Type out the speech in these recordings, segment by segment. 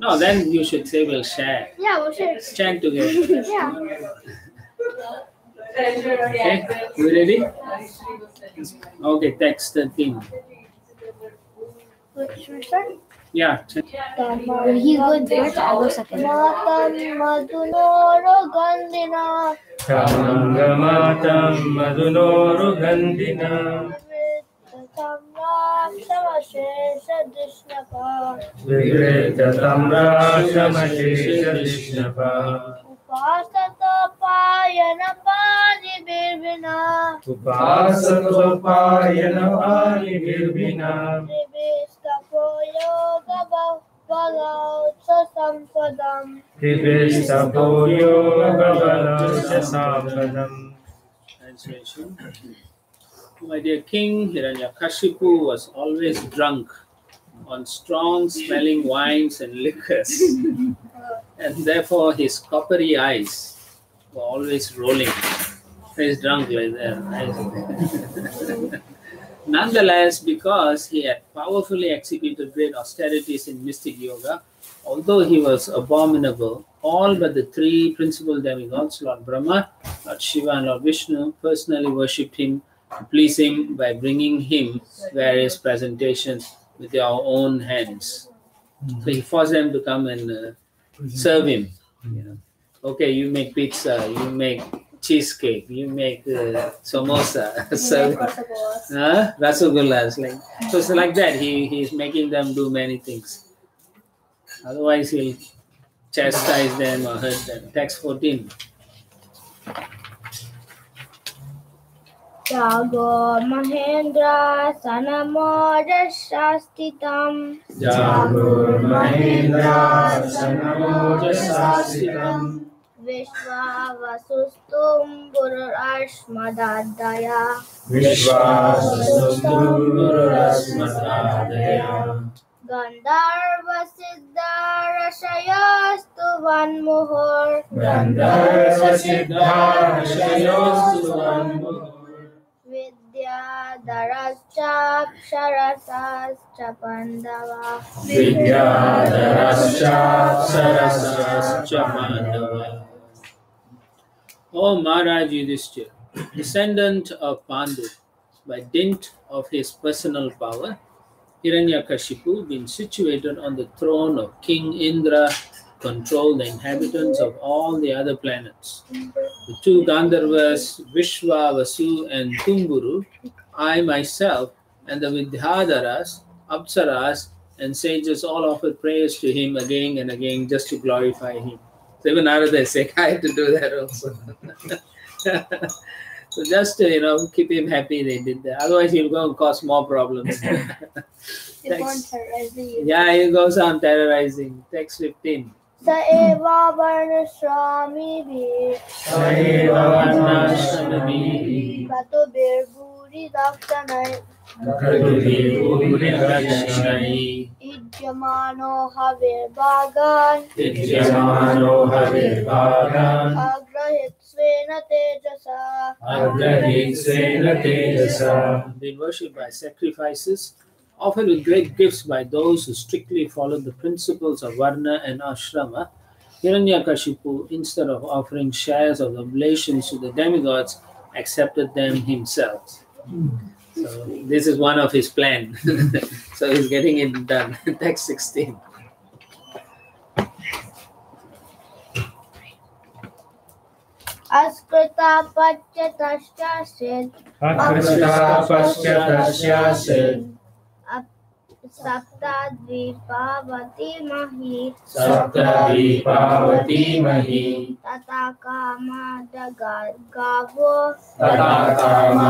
No, then you should say we'll share. Yeah, we'll share. Chant together. Yeah. Okay, you ready? Okay, text the thing. Should we start? Yeah. He's going first, I'll go second. Matam madunoro gandina Kamangamatam madunoro gandina Vigreta tamra shamashesha dishnapa Upasatopayana pani birbina Upasatopayana pani birbina Trivistapoyo gabavalaucha sampadam Trivistapoyo gabalasya sampadam. Translation. My dear king, Hiranyakashipu was always drunk on strong smelling wines and liquors, and therefore his coppery eyes were always rolling. He's drunk like that. Nonetheless, because he had powerfully executed great austerities in mystic yoga, although he was abominable, all but the three principal demigods, Lord Brahma, Lord Shiva, and Lord Vishnu, personally worshipped him to please him by bringing him various presentations with their own hands. So he forced them to come and serve him. You know, okay, you make pizza, you make cheesecake, you make samosa, serve rasagullas. Like so, it's like that. He's making them do many things. Otherwise, he'll chastise them or hurt them. Text 14. Jago Mahendra Sanamoja Shastitam Jagur Mahendra Sanamoja Sastitam Vishwa Vasustum Gurur Ashmadadaya Vishwasustum Gururasmadadaya Gandharva Siddha Rashayastu Vanmuhur Gandharva Siddha Rashayostu Vanmuhur Vidya Darascha Ksharasascha Pandava Vidyadarascha Sarasascha Pandava. O Maharaj Yudhishthira, descendant of Pandu, by dint of his personal power, Hiranyakashipu, being situated on the throne of King Indra, controlled the inhabitants of all the other planets. The two Gandharvas, Vishwa, Vasu, and Tumburu, I myself, and the Vidyadharas, Apsaras, and sages all offered prayers to him again and again just to glorify him. So even Narada is saying, I had to do that also. So just to, keep him happy, they did that. Otherwise, he'll go and cause more problems. Yeah, he goes on terrorizing. Text 15. Saeva Varnashrami Bhi Saeva Varnashrami Kato Birbhuri Dakshanai Kakadurivurirakshanai Ijyamano Havir Bhagan Tijyamano Havir Bhagan Agrahit Svena Tejasa Agrahit Svena Tejasa. Been worshipped by sacrifices, offered with great gifts by those who strictly followed the principles of Varna and Ashrama. Hiranyakashipu, instead of offering shares of oblations to the demigods, accepted them himself. So this is one of his plans. So he's getting it done. Text 16. Askrita Pachatasya Sid Akrita Paschyatasya Sid Saptadvipavati Mahi Saptadvipavati Mahi Tatakama Gavo Tatakama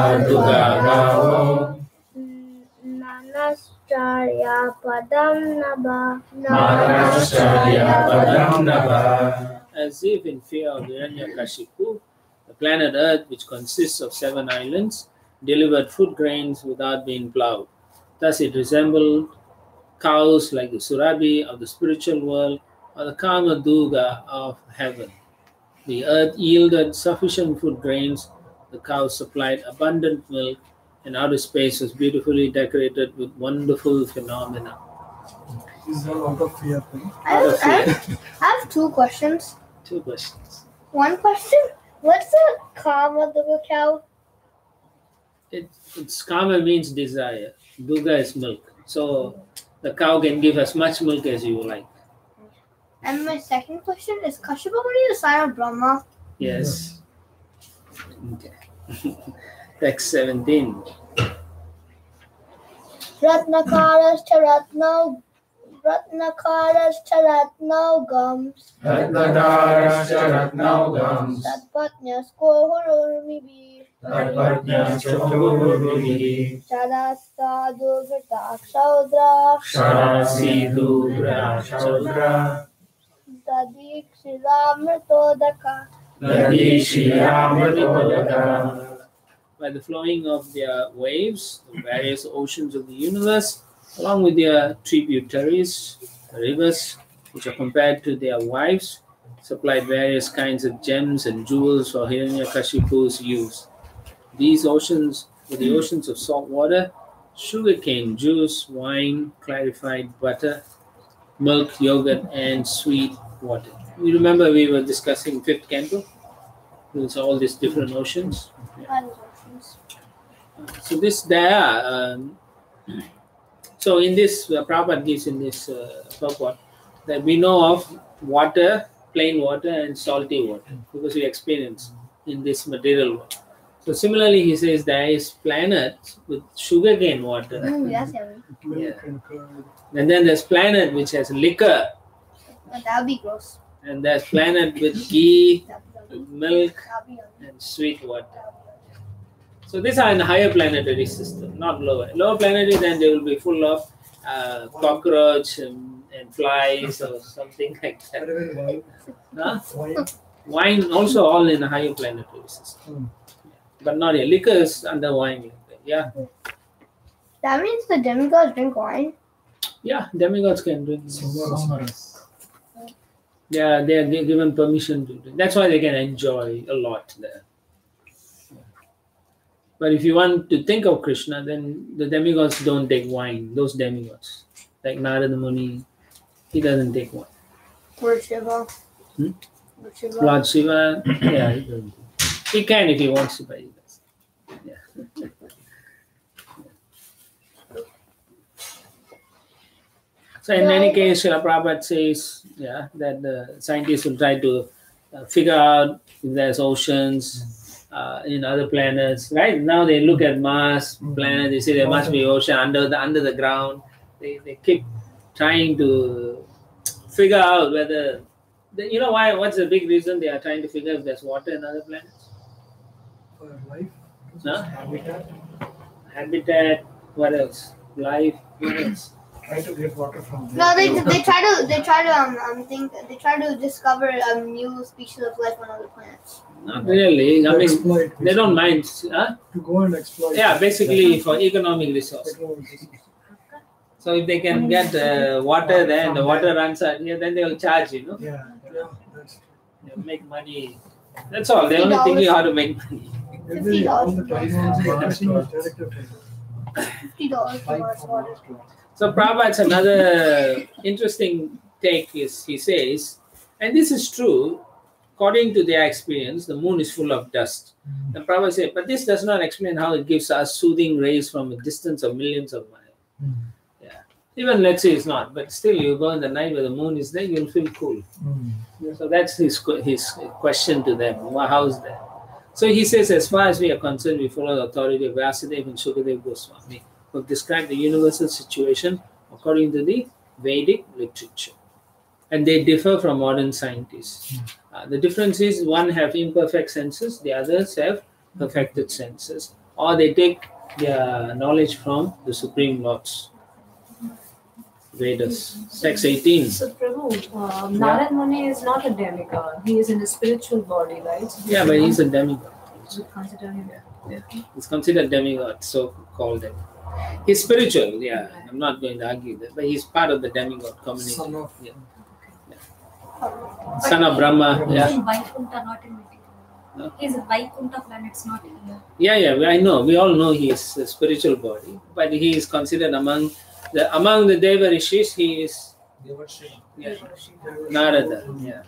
Nanascharya Padam Nabha Nanascharya Padam Nabha. As if in fear of Hiranyakashipu, the planet Earth, which consists of 7 islands, delivered food grains without being plowed. Thus it resembled cows like the Surabhi of the spiritual world or the Kamaduga of heaven. The earth yielded sufficient food grains, the cows supplied abundant milk, and outer space was beautifully decorated with wonderful phenomena. Is all out of fear. I have two questions. Two questions. One question: what's the karma of the cow? It's kama means desire. Duga is milk. So the cow can give as much milk as you like. And my second question is: Kashyapa Muni the son of Brahma? Yes. Okay. Text 17. Ratnakarascha ratnau gams Ratnadarascha ratnaugams. Tatpatnyas kohururmibi Tatpatnyaschoruruhi. Charasta durgata Sharasidubra chaudra. Dadikshilamritodaka. Dadishiramritodaka. By the flowing of their waves, the various oceans of the universe, along with their tributaries, the rivers, which are compared to their wives, supplied various kinds of gems and jewels for Hiranyakashipu's use. These oceans were the oceans of salt water, sugarcane juice, wine, clarified butter, milk, yogurt, and sweet water. You remember we were discussing fifth canto? There's all these different oceans. So this there. So in this, Prabhupada gives in this purport that we know of water, plain water, and salty water because we experience in this material world. So similarly, he says there is planets with sugarcane water. Yes, Milk and curd. And then there's planet which has liquor. that would be gross. And there's planet with ghee, milk, That would be and sweet water. So these are in a higher planetary system, not lower. Lower planetary, then they will be full of cockroach and flies or something like But that. even wine. Huh? Wine. Wine also all in a higher planetary system. But not here. Liquor is under wine. Yeah. That means the demigods drink wine. Yeah, demigods can drink. Somaras. Yeah, they are given permission to drink. That's why they can enjoy a lot there. But if you want to think of Krishna, then the demigods don't take wine. Those demigods, like Narada Muni, he doesn't take wine. Lord Shiva. Hmm? Lord Shiva. Lord Shiva, yeah, he doesn't. He can if he wants to, but he doesn't. Yeah. So in any case, Srila Prabhupada says, yeah, that the scientists will try to figure out if there's oceans in other planets. Right now, they look at Mars planet. They say there must be ocean under the ground. They keep trying to figure out whether you know why. What's the big reason they are trying to figure if there's water in other planets? For life. Huh? Habitat. Habitat. What else? Life. What else? Try to get water from there. No, they try to discover new species of life on other planets. Not really. I To mean, exploit, they don't mind. Huh? to go and exploit. Yeah, basically for economic resource. Technology. So if they can get water there and the water runs out here, then they will charge, you know. Yeah, that's They'll make money. That's all. They're only thinking how to make money. every all the technology everything is directed $50 for Mars water. So Prabhupada's another interesting take is he says, and this is true, according to their experience, the moon is full of dust. And Prabhupada said, but this does not explain how it gives us soothing rays from a distance of millions of miles. Yeah. Even let's say it's not, but still you go in the night where the moon is there, you'll feel cool. So that's his question to them. Well, how is that? So he says, as far as we are concerned, we follow the authority of Vyasadeva and Shukadev Goswami, who have described the universal situation according to the Vedic literature. And they differ from modern scientists. The difference is one have imperfect senses, the others have perfected senses. Or they take their knowledge from the Supreme Lords. Vedas. Text 18. So Prabhu, Narad Muni is not a demigod. He is in a spiritual body, right? So Yeah, but he's a demigod. we consider him. Yeah. He's considered demigod, so called him. He's spiritual, yeah. I'm not going to argue that, but he's part of the demigod community. Son of- Yeah. Son of Brahma, He's yeah. in Vaikuntha, not in material. No? He's in Vaikuntha planets, not here. Yeah, I know. We all know he is a spiritual body, but he is considered among the Deva Rishis, he is Yeah. Narada. Yeah.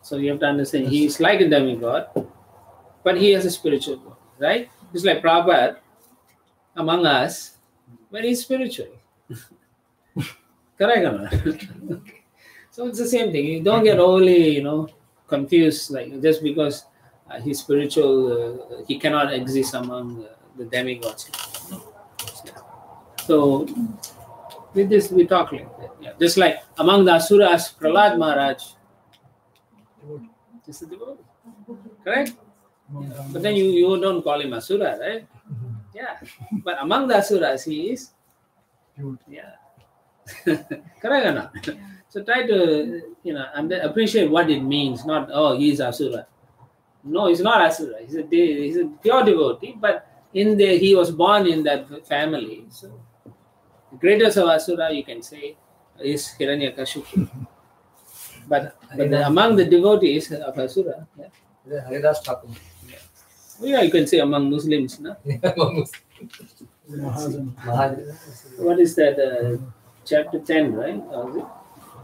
So you have to understand, he is like a demigod, but he has a spiritual body, right? It's like Prabhupada among us, but he's spiritual. Correct or not? So it's the same thing. You don't get overly, confused. Like just because he's spiritual, he cannot exist among the demigods. So with this, we talk like that. Yeah. Just like among the asuras, Prahlad Maharaj is a devotee. Correct? Yeah. But then you don't call him asura, right? Yeah. But among the asuras, he is. Yeah. Correct or not? So try to, appreciate what it means. Not, oh, he's asura. No, he's not asura. He's a pure devotee. But he was born in that family. So the greatest of asura, you can say, is Hiranyakashipu. But among the devotees of asura, Haridas Thakur. yeah, you can say among Muslims, no? Mahajan. What is that? Chapter 10, right? Or is it?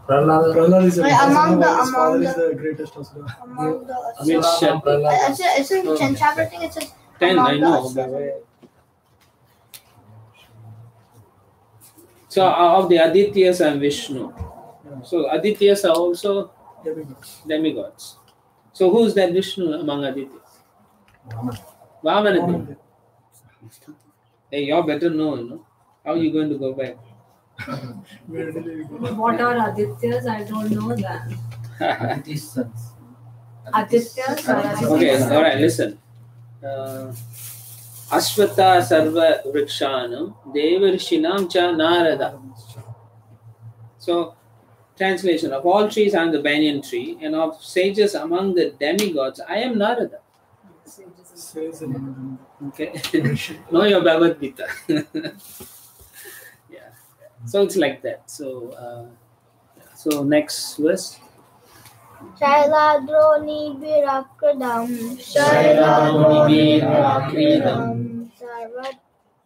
Prahlad is Among the- his father is the greatest asura. Among the Which chapter? it's in 10 chapter thing. It says 10, among I the know. asura. But so of the Adityas and Vishnu. So Adityas are also demigods. So who's that Vishnu among Adityas? Vamana. Hey, you better know, How are you going to go back? What are Adityas? I don't know that. His sons. Adityas are Okay, all right, listen. Ashwata Sarva Vrikshanam Devarishinam Cha Narada. So, translation: of all trees I am the banyan tree, and of sages among the demigods I am Narada. Okay, know your Bhagavad Gita. Yeah, so it's like that. So, next verse. Shailadroni Virakradam Shailadroni Virakridam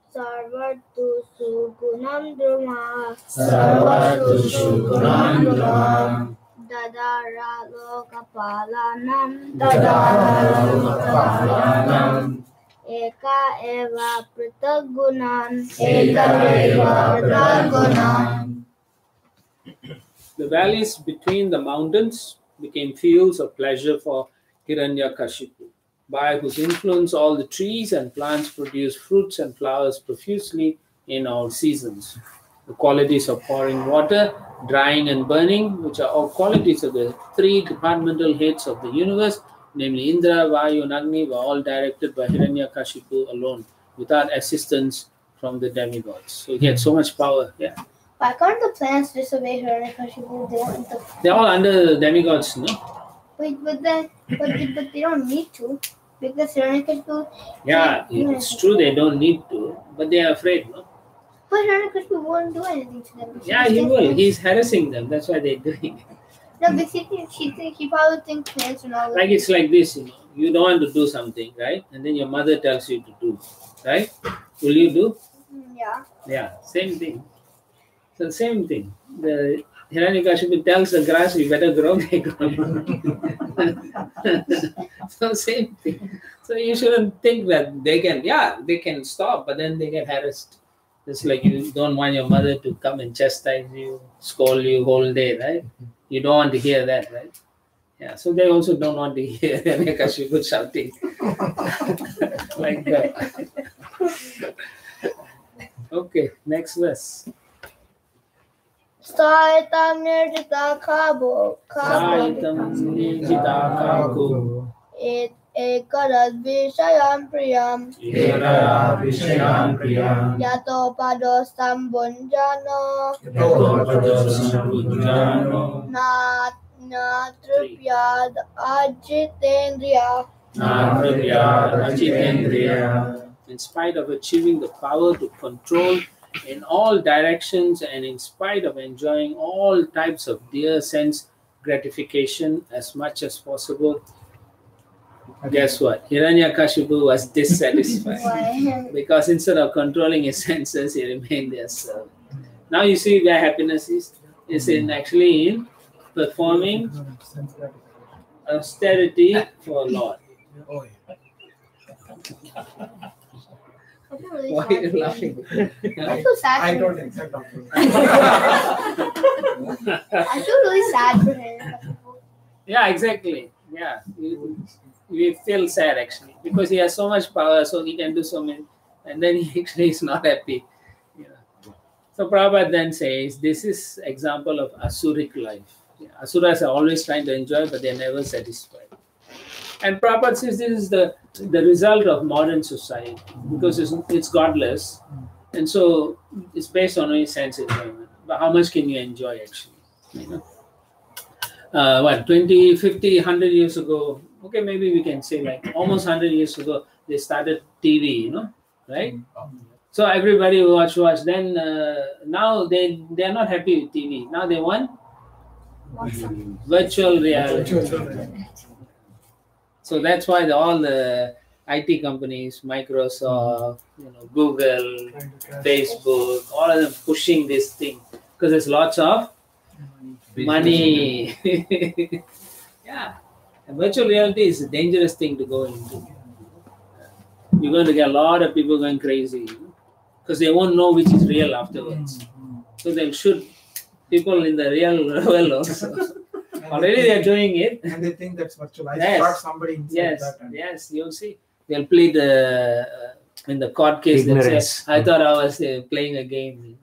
Sarvatu Sugunam Druma Sarvatu Sugunam Drumam Dadara Lokapalanam Tadarupalanam Eka Eva Pratagunan Eka Eva Pratagunan. The valleys between the mountains became fields of pleasure for Hiranyakashipu, by whose influence all the trees and plants produce fruits and flowers profusely in all seasons. The qualities of pouring water, drying and burning, which are all qualities of the three departmental heads of the universe, namely Indra, Vayu and Agni, were all directed by Hiranyakashipu alone, without assistance from the demigods. So he had so much power. Yeah. Why can't the plants disobey Hiranyakashipu? They're all under demigods, no? But they don't need to, because Hiranyakashipu. Yeah, it's true they don't need to, but they are afraid, no? But Hiranyakashipu won't do anything to them. Yeah, he will. He's harassing them. That's why they're doing it. No, because he probably thinks plants are not. Like it's like this, You don't want to do something, right? And then your mother tells you to do, right? Will you do? Yeah. Yeah, same thing. So same thing. The Hiranyakashipu tells the grass, you better grow, they grow. So same thing. So you shouldn't think that they can stop, but then they get harassed. Just like you don't want your mother to come and chastise you, scold you whole day, right? You don't want to hear that, right? Yeah, so they also don't want to hear Hiranyakashipu shouting like that. Okay, next verse. Saitam nirjita kabo Saitam nirjita kako ekarad vishayam priyam Ekara Vishayam Priyam yato padostam bunjano Yato na trupyad ajitendriya. In spite of achieving the power to control in all directions and in spite of enjoying all types of dear sense gratification as much as possible, guess what? Hiranyakashipu was dissatisfied Why? because instead of controlling his senses, he remained their servant. Now you see where happiness is in actually in performing austerity for Lord. Oh, yeah. I feel really Why are sad you for him. laughing? I feel sad I for don't him. accept doctor. I feel really sad for him. Yeah, exactly. Yeah, we feel sad actually because he has so much power, so he can do so many, and then he actually is not happy. Yeah. So Prabhupada then says this is example of asuric life. Yeah, asuras are always trying to enjoy, but they're never satisfied. And Prabhupada says this is the result of modern society because it's godless, and so it's based on only sense enjoyment. But how much can you enjoy actually? You know? What 20, 50, 100 years ago, okay, maybe we can say like almost 100 years ago they started TV, right? So everybody will watch. Then now they're not happy with TV. Now they want virtual reality. So that's why all the IT companies, Microsoft, Google, Facebook, all of them pushing this thing because there's lots of money. Yeah, and virtual reality is a dangerous thing to go into. You're going to get a lot of people going crazy because they won't know which is real afterwards. So they'll shoot people in the real world also. Already they're doing it. And they think that's virtual. I Yes. shot somebody inside Yes, that. And yes, you'll see. They'll plead in the court case. They'll say, Ignorance. I thought I was playing a game.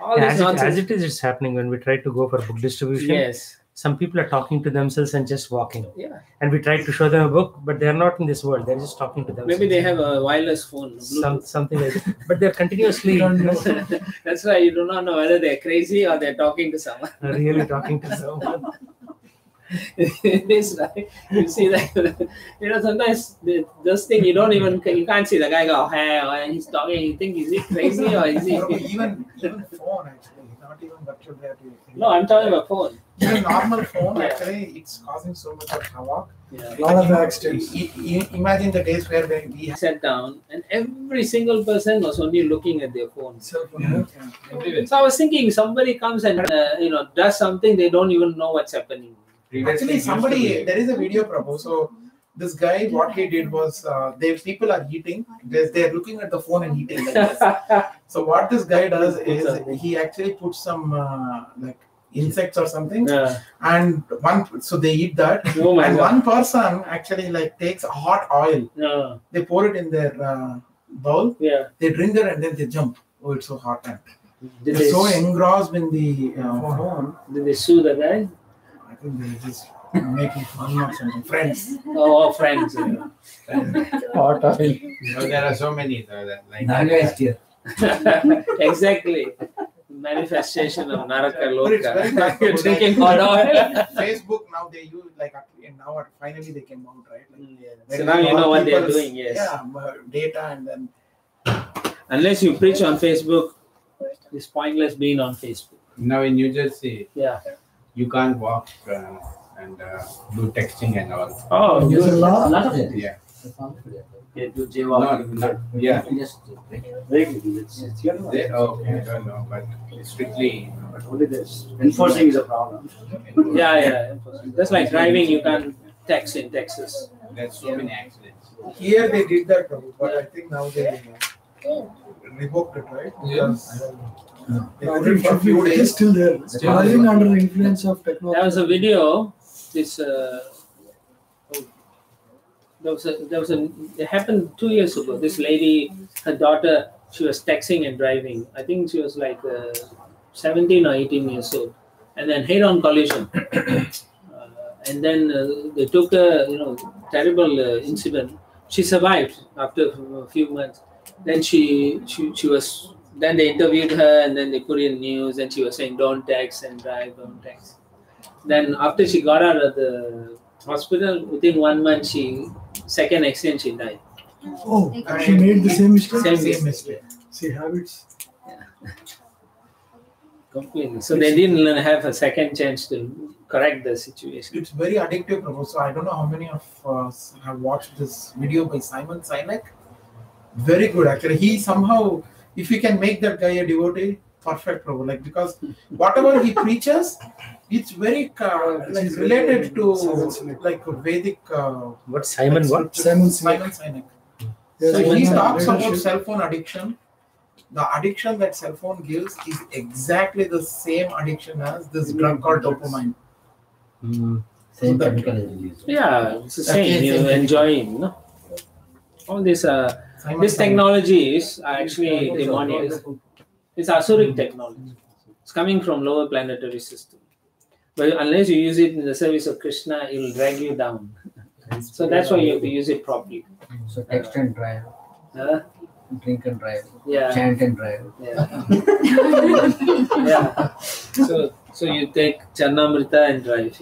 All this As nonsense. it is, it's happening when we try to go for book distribution. Yes. Some people are talking to themselves and just walking. Yeah. And we try to show them a book, but they're not in this world. They're just talking to themselves. Maybe they have a wireless phone. Bluetooth. something like that. But they're continuously That's why you do not know whether they're crazy or they're talking to someone. really talking to someone. It is right. You see that, sometimes those things you can't see the guy go, hey, and he's talking, you think, is he crazy or is he? even phone actually, not even virtual reality. No, I'm talking about phone. Even normal phone Yeah. actually, it's causing so much of havoc. Yeah. A lot of accidents. Imagine the days where we Sat down and every single person was only looking at their phones. cell phone. Yeah. So I was thinking somebody comes and does something, they don't even know what's happening. Actually, there is a video, Prabhu. So this guy, what he did was, people are eating. They're looking at the phone and eating. Like this. So what this guy does is he actually puts some like insects or something, Yeah. and so they eat that. Oh my And God. one person actually like takes hot oil. No. They pour it in their bowl. Yeah. They drink it and then they jump. Oh, it's so hot. And Did they're they, so engrossed in the phone. did they sue the guy? I think they're just making fun or something. Friends. Oh, friends. Hot oil. So there are so many like Naga is here. Exactly. Manifestation of Naraka But it's very Loka. bad. You're drinking hot oil. Facebook now they use like now finally they can mount, right? Like, So now you know what they're doing, yes. Yeah, data and then Unless you preach on Facebook, it's pointless being on Facebook. now in New Jersey, Yeah. you can't walk and do texting and all. Oh, There's a law? Yeah. Yeah, do No, jaywalking. no, yeah. Very good. They, okay, I don't know, but it's strictly. Only this. Enforcing is a problem. Yeah. Just like driving, you can't text in Texas. There's so many accidents. here they did that, but I think now they revoked it, right? Yes. They put it for a few days. Still there. Driving under the influence of technology. There was a video. It happened 2 years ago. This lady, her daughter, she was texting and driving. I think she was like 17 or 18 years old, and then head-on collision. And then they took a terrible incident. She survived after a few months. Then she was. Then they interviewed her, and then they put in news, and she was saying, "Don't text and drive, don't text." Then after she got out of the hospital, within 1 month, second accident, she died. Oh, she made the same mistake. Same mistake. See habits. Completely. So they didn't have a second chance to correct the situation. It's very addictive, Prabhu. So I don't know how many of us have watched this video by Simon Sinek. Very good, actually. He somehow, if you can make that guy a devotee, perfect, Prabhu. Like, because whatever he preaches, it's very like related to like Vedic. What Simon? What? Simon Simon Sinek. Sinek. Yes, So he Simon talks Sinek. about cell phone addiction. The addiction that cell phone gives is exactly the same addiction as this drug called dopamine. Same that- chemical is released. Yeah, it's the same. You enjoy it, no? All this Simon this Sinek. technology is actually demonic. It's asuric technology. It's coming from lower planetary system. But unless you use it in the service of Krishna, it will drag you down. So that's why you have to use it properly. So text and drive, drink and drive, Yeah. chant and drive. Yeah. Yeah. So you take Charnamrita and drive.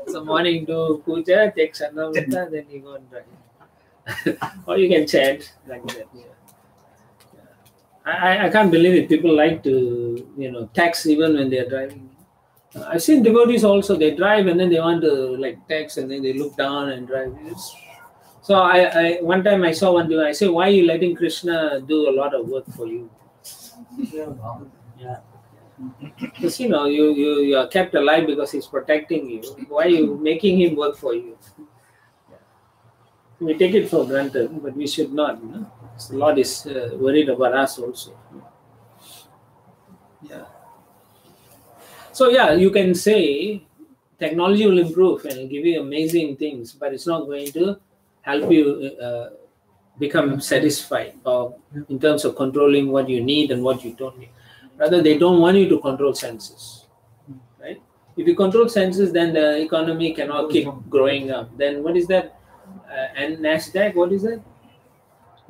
So morning do puja, take Charnamrita, then you go and drive. Or you can chant like that. Yeah. I can't believe it. People like to text even when they are driving. I've seen devotees also. They drive and then they want to like text and then they look down and drive. So I one time I saw one devotee. I said, "Why are you letting Krishna do a lot of work for you?" Yeah. Because you are kept alive because he's protecting you. Why are you making him work for you? We take it for granted, but we should not. The Lord is worried about us also. Yeah. So yeah, you can say technology will improve and give you amazing things, but it's not going to help you become satisfied or in terms of controlling what you need and what you don't need. Rather, they don't want you to control senses, right? If you control senses, then the economy cannot keep growing up. Then what is that? And NASDAQ, what is that?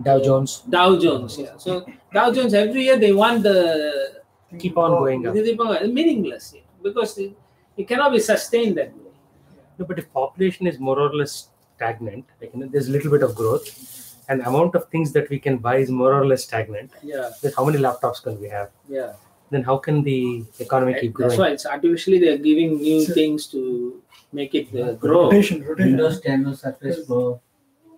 Dow Jones. Dow Jones, yeah. So Dow Jones, every year they want the Keep on going up. meaningless, because it cannot be sustained that way. No, but if population is more or less stagnant, like there's a little bit of growth, and amount of things that we can buy is more or less stagnant. Yeah, Then how many laptops can we have? yeah. Then how can the economy keep growing? That's why it's artificially they're giving new things to make it grow. Rotation. Windows 10 or Surface Pro,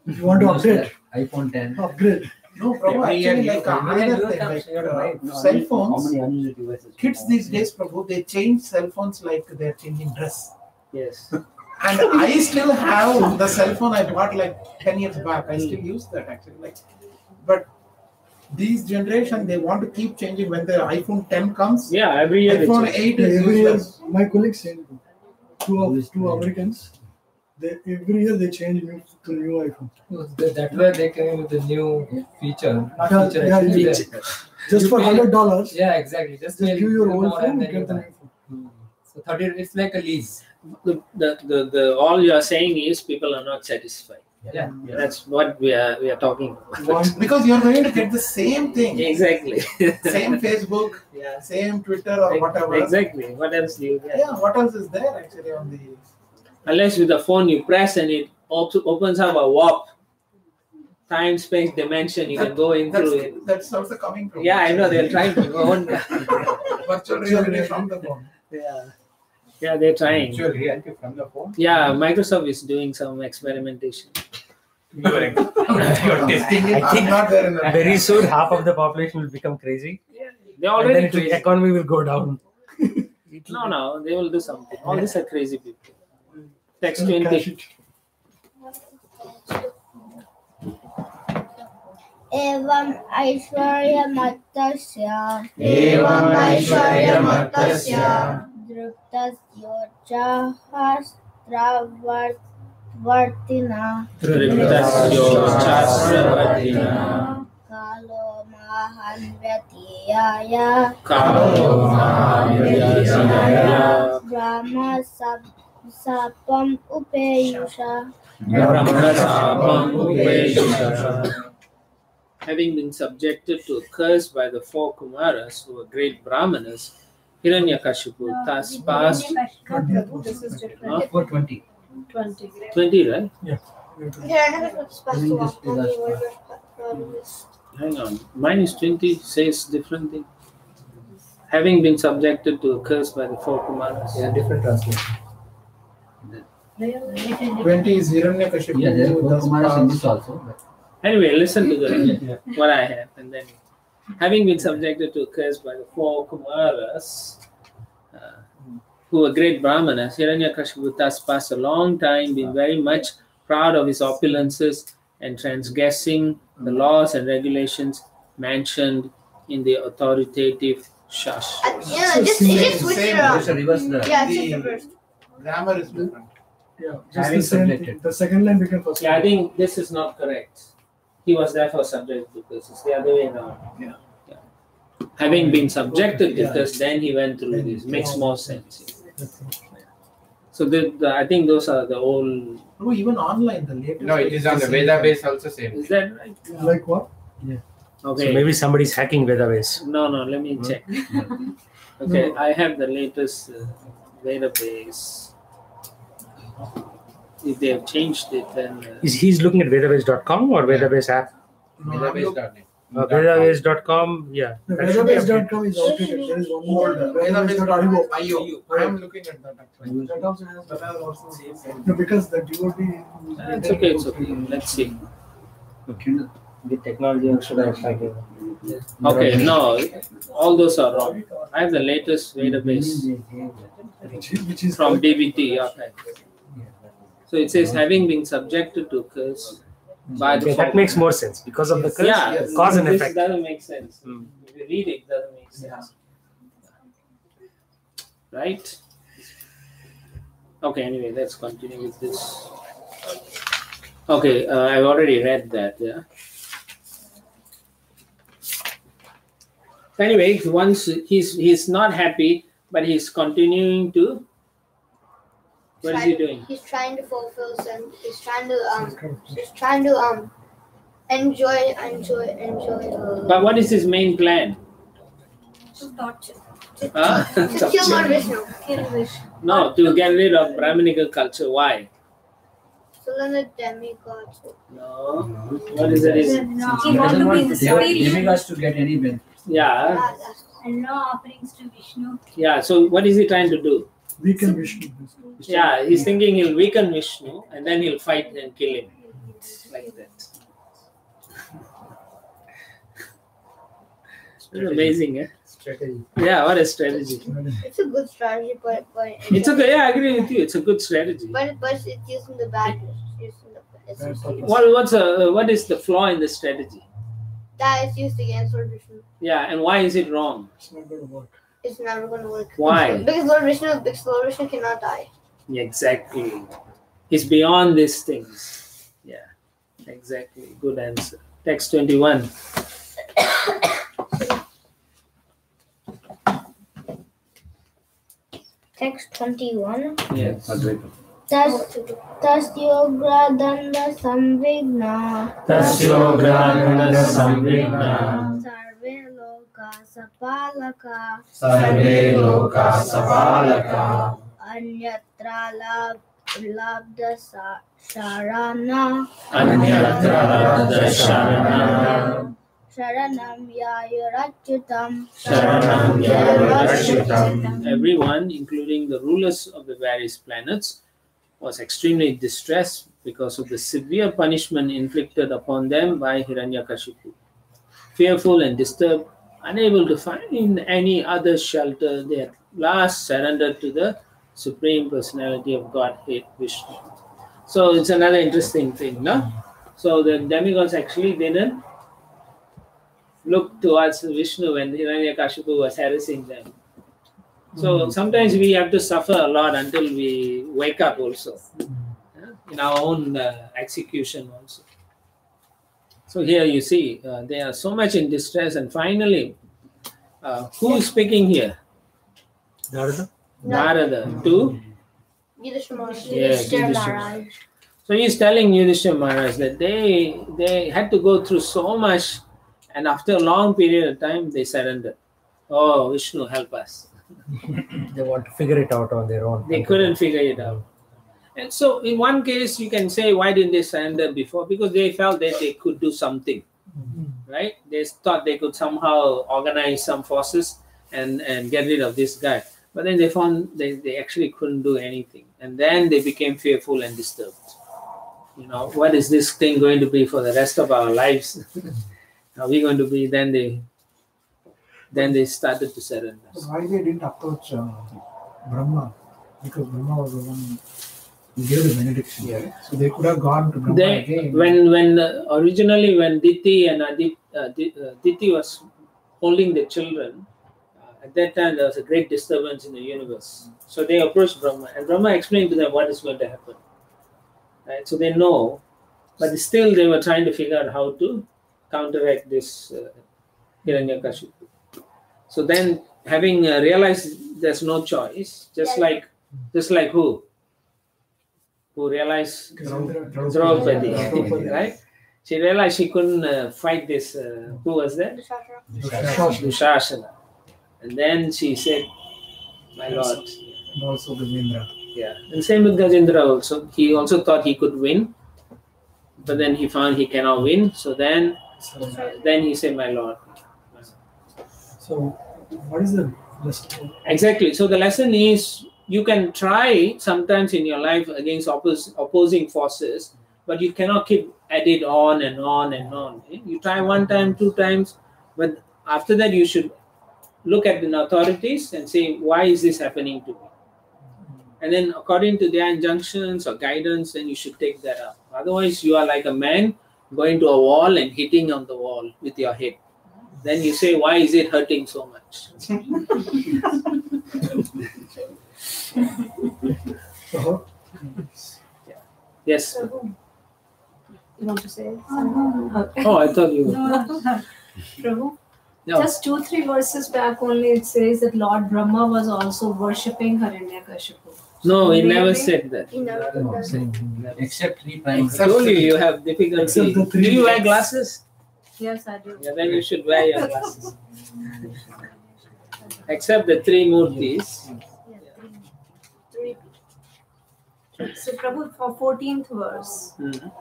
You want to Windows update? iPhone 10. Upgrade. No, Prabhu, actually, like another thing, like cell phones, unused devices? kids these days, Prabhu, they change cell phones like they're changing dress. Yes. And I still have the cell phone I bought like 10 years back. I still use that actually. But these generation, they want to keep changing. When the iPhone 10 comes, Yeah, every year. iPhone they change. 8 is Every year, useless. my colleagues saying two Americans. Every year they change to new iPhone. That way they came with the new feature. Not Yeah, feature, yeah, actually, yeah. the- Just for Yeah, $100, exactly. Just just pay give your little old more phone and and then you get the buy. new phone. So 30, it's like a lease. The all you are saying is people are not satisfied. Yeah. That's what we are talking about. Because you're going to get the same thing. Exactly. Same Facebook, Yeah. same Twitter or whatever. Exactly. What else do you get? Yeah, what else is there actually on the... Unless with the phone you press and it opens up a warp, time, space, dimension. You can go in through it. That's also coming from... Yeah, I know they're trying to go on. Virtual reality from the phone. Yeah, they're trying. Virtual reality from the phone. Yeah, Microsoft is doing some experimentation. You're testing it. I think not there in the... very soon half of the population will become crazy, They and then already the crazy. economy will go down. No, they will do something. All these are crazy people. Text Cash 20. it. एवं ऐश्वर्यमत्तस्य एवं ऐश्वर्यमत्तस्य दृप्तस्योच्चहस्रवर्तिना Triptasyochasravartina. कालो माहन् व्यतीयाय ब्रह्मसपम् उपेयुषा. Brahmasapam upeshita. Having been subjected to a curse by the four Kumaras, who were great Brahmanas, Hiranyakashipu thus passed This is different. 420. 20. 20, right? Hang on. Mine is 20, says different thing. Having been subjected to a curse by the four Kumaras. Yeah, different translation. 20 is Hiranyakashipu. Yeah, there are thus Kumaras in this passed. also. But Anyway, listen to the what I have, and then having been subjected to a curse by the 4 Kumaras, who were great Brahmanas, Hiranyakashipu thus passed a long time being very much proud of his opulences and transgressing the laws and regulations mentioned in the authoritative Shastras. Yeah, just switch it around. Just reverse the. Yeah, just reverse. Grammar is different. Yeah, just Having the same subjected. thing. The second line became first Yeah, I line. think this is not correct. He was therefore subject to curse. It's the other way around. Yeah. Having been subjected to Yeah. curse, then he went through this. Makes more sense. That's it. So I think those are the old. No, even online, the latest. No, it is on the Veda base also same. Is that right? Like what? Okay. So maybe somebody's hacking Vedabase. No, let me check. Okay, I have the latest database. If they have changed it, then. He's looking at Vedabase.com or Vedabase app? No, I'm Vedabase.net. Vedabase.com, yeah. The that should be Vedabase.com is outdated. There is one more. old. Vedabase.io. I am looking at that actually. That also has That has also same. no, because the devotee. It's okay, it's okay. Let's see. The technology should have started. Okay, no, all those are wrong. I have the latest database Which is from DBT archive. So it says having been subjected to curse by the Okay, that makes more sense because of the curse, yeah, cause and this effect. doesn't make sense. Hmm. If you read it, it doesn't make sense. Right? Okay, anyway, let's continue with this. Okay, I've already read that, yeah. Anyway, once he's not happy, but he's continuing to. What is he doing? He's trying to fulfill some. He's trying to enjoy. But what is his main plan? To torture. Huh? To kill Lord Vishnu. Kill Vishnu. No, to get rid of Brahminical culture. Why? So then the demigods. No. What is the reason? No, he wants to be superior. Demigods to get any benefit. Yeah, And no offerings to Vishnu. yeah. So what is he trying to do? Weaken Vishnu. Yeah, he's thinking he'll weaken Vishnu and then he'll fight and kill him. Like that. It's amazing, eh? Strategy. Yeah, what a strategy. It's a good strategy, but It's okay, yeah, I agree with you. It's a good strategy. but it's using the bad. It's using the What is the flaw in the strategy? that is used against Lord Vishnu. Yeah, and why is it wrong? It's not going to work. It's never going to work. Why? Because Lord Vishnu cannot die. Yeah, exactly. It's beyond these things. Yeah, exactly. Good answer. Text 21. Text 21. Yes. Tasyogra danda samvigna. Tasyogradana samvigna. Sarve loka sapalaka. Sarve loka sapalaka. Anyatra labda sharana. Anyatra labda sharana. Sharanam yayurachutam. Sharanam yayurachutam. Everyone, including the rulers of the various planets, was extremely distressed because of the severe punishment inflicted upon them by Hiranyakashipu. Fearful and disturbed, unable to find any other shelter, they at last surrendered to the Supreme Personality of Godhead, Vishnu. So it's another interesting thing, no? So the demigods actually didn't look towards Vishnu when Hiranyakashipu was harassing them. So sometimes we have to suffer a lot until we wake up also, in our own execution also. So here you see, they are so much in distress, and finally, who is speaking here? Narada? Narada to Yudhishthira Maharaj. So he's telling Yudhishthira Maharaj that they had to go through so much, and after a long period of time, they surrendered. Oh, Vishnu, help us. They want to figure it out on their own. They couldn't figure it out. And so in one case, you can say, why didn't they surrender before? Because they felt that they could do something, right? They thought they could somehow organize some forces and get rid of this guy. But then they found they actually couldn't do anything. And then they became fearful and disturbed. what is this thing going to be for the rest of our lives? Are we going to be? Then they started to surrender. Why they didn't approach Brahma? Because Brahma was the one who gave the benediction. Yeah. So they could have gone to Brahma again. When originally when Diti and Diti was holding the children, at that time there was a great disturbance in the universe. So they approached Brahma, and Brahma explained to them what is going to happen. Right? So they know, but still they were trying to figure out how to counteract this Hiranyakashipu. So then, having realized there's no choice, just like who realized Draupadi, right? She realized she couldn't fight this. Who was that? Dushasana. And then she said, "My lord." And also Gajendra. Yeah. And same with Gajendra also. He also thought he could win, but then he found he cannot win. So then he said, "My lord." So, what is the lesson? Exactly. So the lesson is you can try sometimes in your life against opposing forces, but you cannot keep at it on and on and on. You try one time, two times, but after that you should look at the authorities and say, why is this happening to me? And then according to their injunctions or guidance, then you should take that up. Otherwise, you are like a man going to a wall and hitting on the wall with your head. Then you say, why is it hurting so much? Yes. You want to say? Oh, I thought you. Prabhu? No. Just 2-3 verses back only it says that Lord Brahma was also worshipping Hiranyakashipu. No, he never Maybe- said that. He never did that. Except 3 times. I told you have difficulty. Except the Do three you wear dots. glasses? Yes, I do. Yeah, then you should wear your glasses. Except the three murtis. So Prabhu, for 14th verse, Mhm.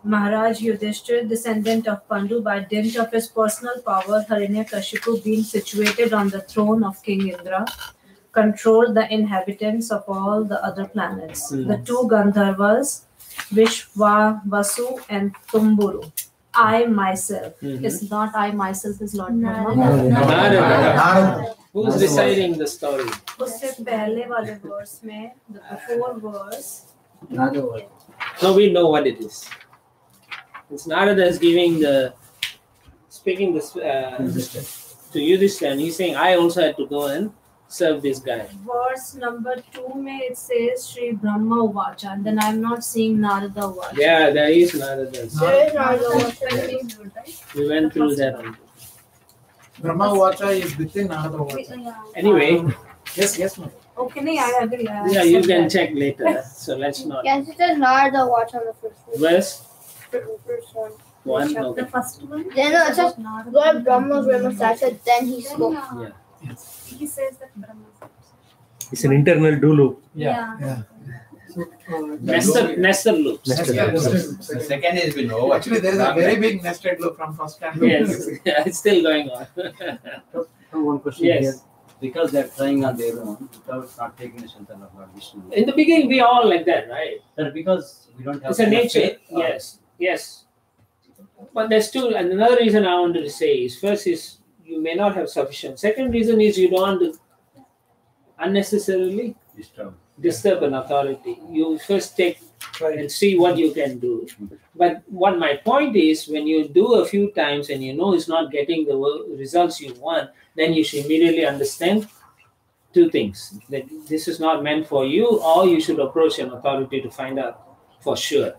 Maharaj Yudhishthir, descendant of Pandu, by dint of his personal power, Hiranyakashipu, being situated on the throne of King Indra, controlled the inhabitants of all the other planets. The two Gandharvas, Vishwa, Vasu, and Tumburu. I myself is not I myself is Lord Brahma. Narada. Who's deciding the story? उससे पहले वाले verse में, the before verse, Another word. No, we know what it is. It's Narada is speaking this to Yudhishthira, and he's saying, I also had to go and serve this guy. verse number 2 में it says Shri Brahma Uvacha, and then I'm not seeing Narada Uvacha. Yeah, there is Narada. There is Narada. We went through that one. Brahma Vacha is within Narada Vacha. Anyway, Yes, ma'am. Okay, no, I agree. I yeah, you accept can that. check later. So let's not. Yes, it says Narada watch on the first one. Verse First one. 1. The Okay. first one. Then it says Lord Brahma Brahmasatya, then he spoke. Yeah. He says that Brahma. It's an internal do loop. Yeah. So, Nested loops. Yeah, the second has been over. Actually, there is a very big nested loop from first canto. Yes, it's still going on. One question Yes. here. Because they're trying on their own without not taking the shelter of Lord Vishnu. In the beginning, we all like that, right? But because we don't have It's a enough nature. faith, Yes. But there's two. And another reason I wanted to say is first is you may not have sufficient. Second reason is you don't want to unnecessarily disturb an authority. You first take and see what you can do. But what my point is, when you do a few times and you know it's not getting the results you want, then you should immediately understand two things: that this is not meant for you, or you should approach an authority to find out for sure.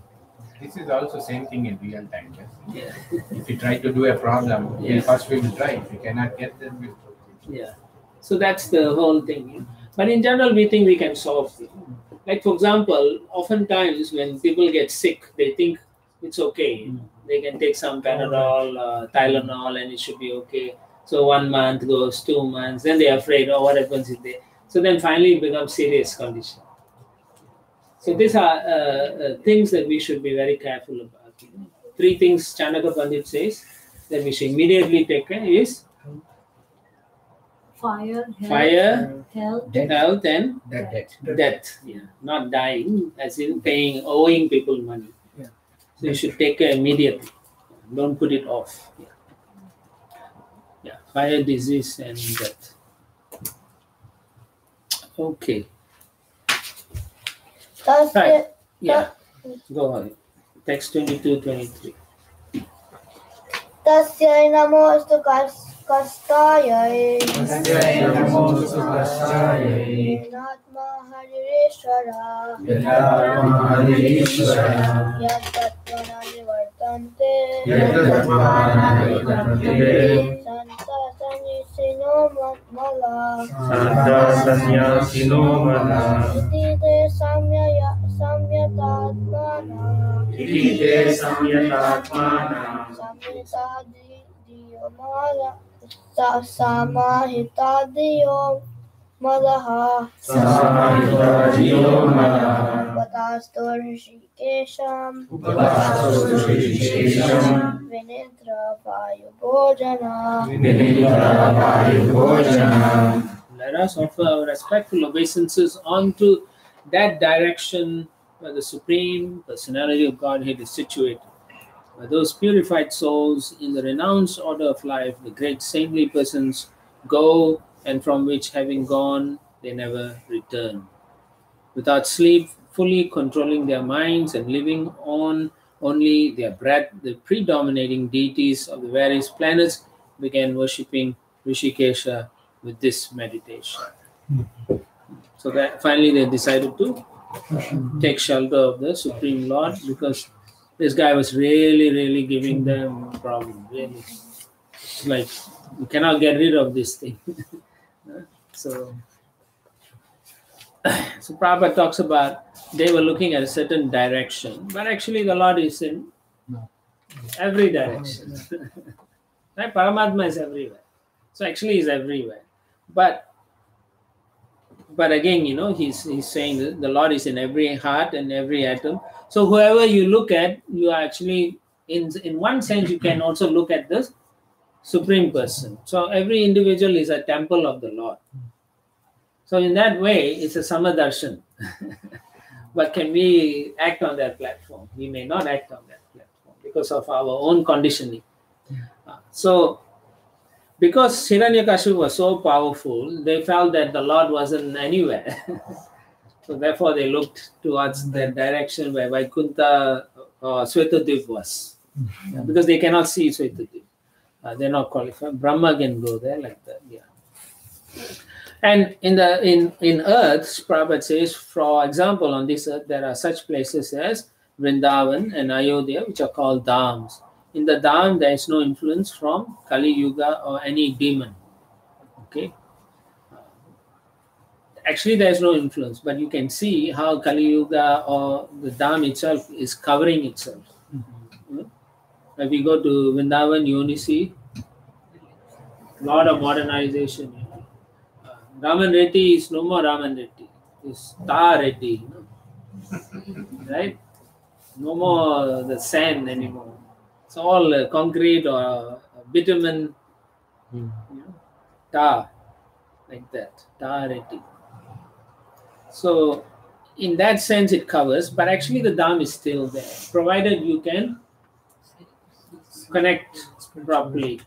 This is also same thing in real time. Yes? Yeah. If you try to do a problem, Yes. first we will try. If we cannot get them, we'll Yeah. So that's the whole thing. But in general, we think we can solve it. Like, for example, oftentimes when people get sick, they think it's okay. They can take some Panadol, Tylenol, and it should be okay. So 1 month goes, 2 months, then they're afraid, oh, what happens if they... So then finally it becomes serious condition. So these are things that we should be very careful about. 3 things Chanaka Pandit says that we should immediately take care is Fire, fire, health, health, and that debt. death. Yeah, not dying, as in owing people money. So you should take care immediately. Don't put it off. Yeah, fire, disease, and death. Okay. Right. Yeah. Go on. Text 22, 23. Tasya namostu kastaya Natma Harireshwara Yatatvana Nivartante Santa Sanyasino Mala Iti Samyatatmana Samyatadiyomala Samahitadiyomalaha Vatastur Rishikesham Vinitra Vayu Bhojana. Let us offer our respectful obeisances onto that direction where the Supreme Personality of Godhead is situated, where those purified souls in the renounced order of life, the great saintly persons, go, and from which, having gone, they never return. Without sleep, fully controlling their minds and living on only their breath, the predominating deities of the various planets began worshipping Rishikesha with this meditation. So that finally they decided to take shelter of the Supreme Lord, because this guy was really giving them a problem. Really, it's like you cannot get rid of this thing. So Prabhupada talks about they were looking at a certain direction, but actually the Lord is in every direction. Right? Paramatma is everywhere. So actually he's everywhere. But again, he's saying that the Lord is in every heart and every atom. So whoever you look at, you are actually, in one sense, you can also look at the Supreme Person. So every individual is a temple of the Lord. So in that way, it's a Samadarshan. But can we act on that platform? We may not act on that platform because of our own conditioning. So because Hiranyakashipu was so powerful, they felt that the Lord wasn't anywhere. So therefore they looked towards the direction where Vaikuntha or Svetadip was. Because they cannot see Svetadip. They're not qualified. Brahma can go there like that. And in earth, Prabhupada says, for example, on this earth, there are such places as Vrindavan and Ayodhya, which are called dhams. In the dham, there is no influence from Kali Yuga or any demon. Okay. Actually, there is no influence, but you can see how Kali Yuga or the dham itself is covering itself. If you go to Vrindavan, you only see a lot of modernization. Raman Reddy is no more Raman Reddy. It's Tar Reddy. Right? No more the sand anymore. It's all concrete or bitumen, tar, like that, tar Reddy. So, in that sense, it covers, but actually the dham is still there, provided you can connect properly,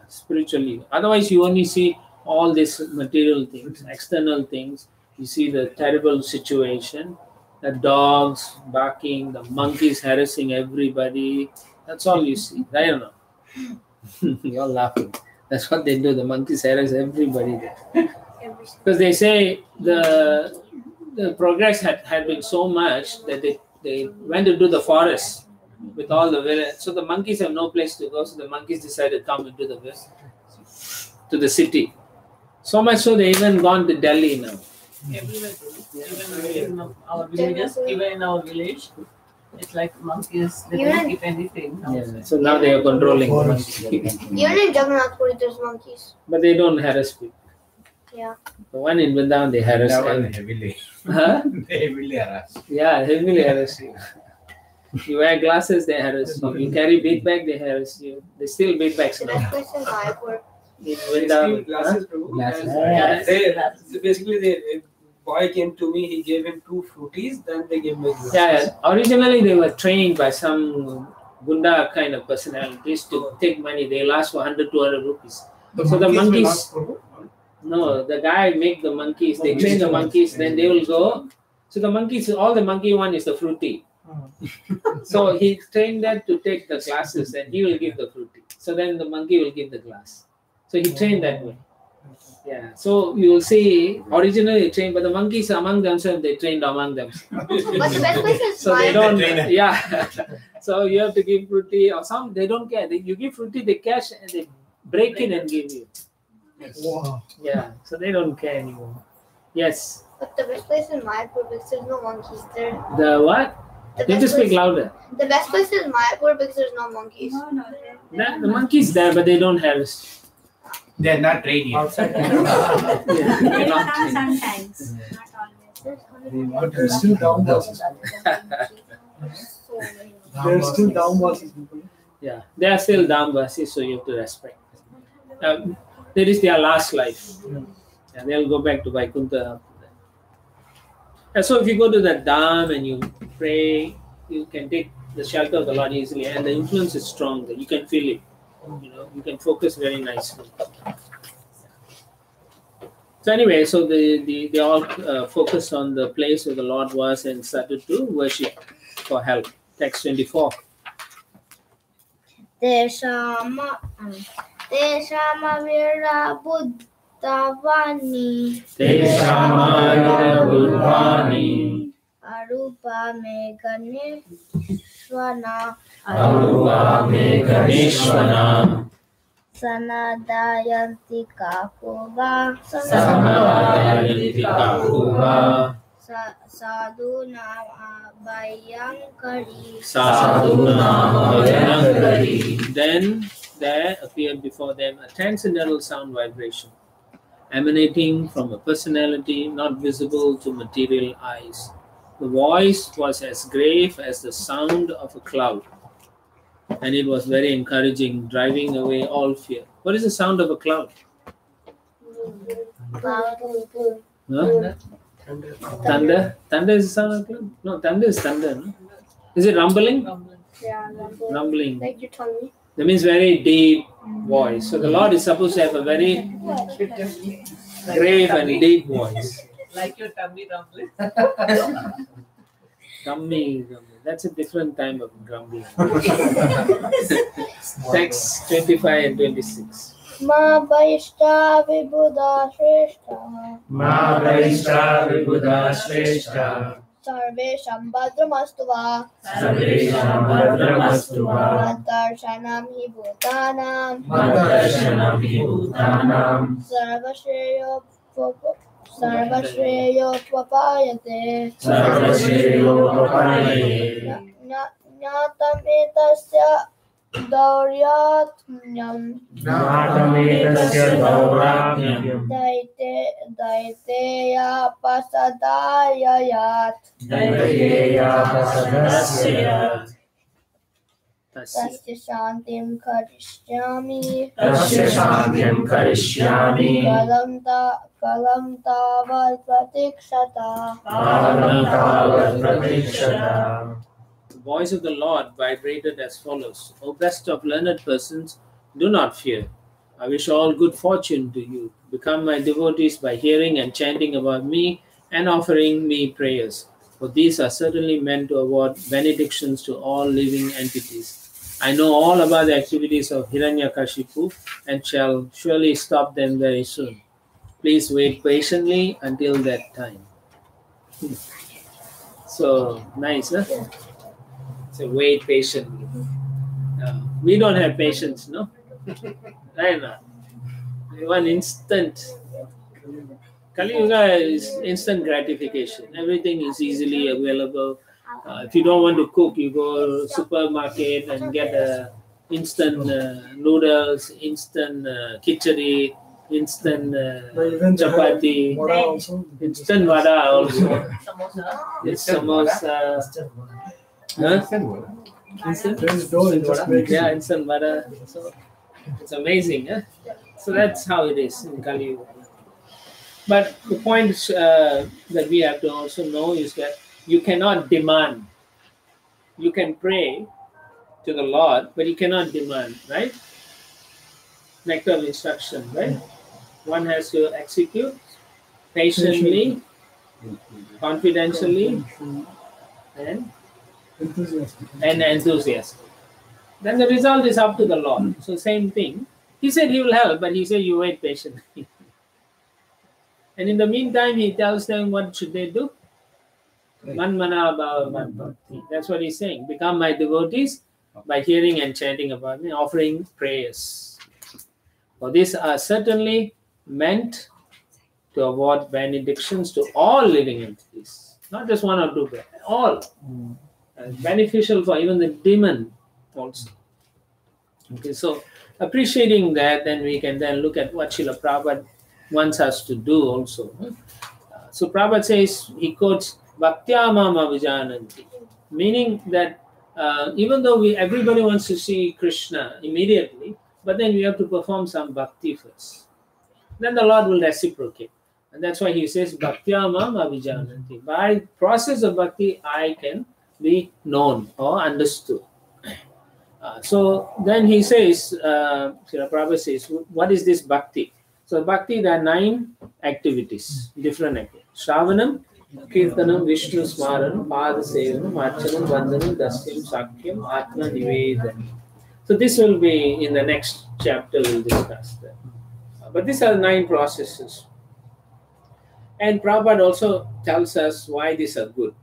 spiritually. Otherwise, you only see all these material things, external things. You see the terrible situation, the dogs barking, the monkeys harassing everybody. That's all you see. I don't know. You're all laughing. That's what they do. The monkeys harass everybody there. Because they say the progress had been so much that they went to do the forest with all the village. So the monkeys have no place to go. So the monkeys decided to come into the village, to the city. So much so they even gone to Delhi now. Everywhere. Even in our villages, even in our village, it's like monkeys, they don't keep anything. So now they are controlling the monkeys. Even in Jagannath Puri, there's monkeys. But they don't harass people. Yeah. The one in Vrindavan, they harass Vrindavan heavily. Huh? They heavily harass. Yeah, heavily harass you. You wear glasses, they harass you. You carry big bag, they harass you. They still big bags now. That's in Mayapur. In Vrindavan. Glasses, Glasses. basically, boy came to me, he gave him 2 fruities, then they gave me juice. Yeah, originally they were trained by some Gunda kind of personalities to take money. They'll ask for 100, 200 rupees. So the will monkeys, ask for no, the guy make the monkeys, they train the monkeys, then they will go. So the monkeys, all the monkey want is the fruity. So he trained that to take the glasses and he will give the fruity. So then the monkey will give the glass. So he trained that way. Yeah. So you will see originally trained, but the monkeys among themselves, they trained among themselves. But the best place is So they mine. don't, yeah. So you have to give fruity or some, they don't care. You give fruity, they cash and they break it and give you. Wow. Yeah. So they don't care anymore. Yes. But the best place in Mayapur because there's no monkeys there. The what? The You have to best speak place- louder. The best place is Mayapur because there's no monkeys. The monkeys there, but they don't harvest. They're not trained yet. They're not trained. Sometimes, not always. But there's still down bosses. There's still down bosses people. Yeah, they are still Dambasi, so you have to respect. That is their last life. And they'll go back to Vaikuntha after that. And so if you go to that Dham and you pray, you can take the shelter of the Lord easily, and the influence is strong. You can feel it. You know, you can focus very nicely. So anyway, so they all focused on the place where the Lord was and started to worship for help. Text 24. Teshama Vira Buddhavani Teshamaya Buddhani Arupa Meganeshwana Arupa Meganeshwana Sanadayanti Kakuva Samadayanti Kakuva Sadhunam Abhayankari Sadhunam Abhayankari. Then there appeared before them a transcendental sound vibration emanating from a personality not visible to material eyes. The voice was as grave as the sound of a cloud, and it was very encouraging, driving away all fear. What is the sound of a cloud? Huh? Thunder? Thunder is the sound of a cloud? No, thunder is thunder. No? Is it rumbling? Yeah, Rumbling. like you told me. That means very deep voice. So the Lord is supposed to have a very grave and deep voice. Like your tummy rumbling. Tummy. That's a different time of grumbling. Text 25 and 26. Ma Vaishta Vibhuda Shrestha Ma Vaishta Vibhuda Shrestha Sarvesham Bhadramastuva Sarvesham Bhadramastuva Madarshanam Hi Bhutanam Madarshanam Hi Bhutanam Sarvashreyo Papayate Sarvashreyo Papayate Nyatam etasya Dauryatmyam Nātametasya Daurātyam Daiteya Pasadayayat Daiteya Pasadasya Tasya Shantim Karishyami Tasya Shantyam Karishyami Kalam Tavat Pratikshata Kalam Tavat Pratikshata. The voice of the Lord vibrated as follows. O best of learned persons, do not fear. I wish all good fortune to you. Become my devotees by hearing and chanting about me and offering me prayers. For these are certainly meant to award benedictions to all living entities. I know all about the activities of Hiranyakashipu and shall surely stop them very soon. Please wait patiently until that time. So nice, huh? So wait patiently. We don't have patience, no? Right now. We want instant. Kali Yuga is instant gratification. Everything is easily available. If you don't want to cook, you go to supermarket and get instant noodles, instant khichdi, instant chapati, instant vada also. It's samosa. Huh? Instant? Yeah, instant vada. So it's amazing. Huh? So that's how it is in Kali Yuga. But the point that we have to also know is that you cannot demand. You can pray to the Lord, but you cannot demand, right? Nectar of instruction, right? One has to execute patiently, confidentially, and Enthusiastic. enthusiastic. Then the result is up to the Lord. So same thing. He said he will help, but he said you wait patiently. And in the meantime, he tells them what should they do. Man mana bhava man bhakti. That's what he's saying. Become my devotees by hearing and chanting about me, offering prayers. For these are certainly meant to award benedictions to all living entities, not just one or two, but all. Beneficial for even the demon also. Okay, so appreciating that, then we can then look at what Srila Prabhupada wants us to do also. So Prabhupada says, he quotes, Bhaktya mama vijananti, meaning that even though everybody wants to see Krishna immediately, but then we have to perform some bhakti first. Then the Lord will reciprocate. And that's why he says, Bhaktya mama vijananti. By process of bhakti, I can be known or understood. So then he says, Srila Prabhupada says, what is this bhakti? So bhakti, there are 9 activities, different activities. Shravanam, Kirtanam, Vishnu Smaranam, Pada Sevanam, Archanam, Vandanam, Dasyam, Sakyam, Atma Nivedanam. So this will be in the next chapter, we'll discuss that. But these are 9 processes. And Prabhupada also tells us why these are good.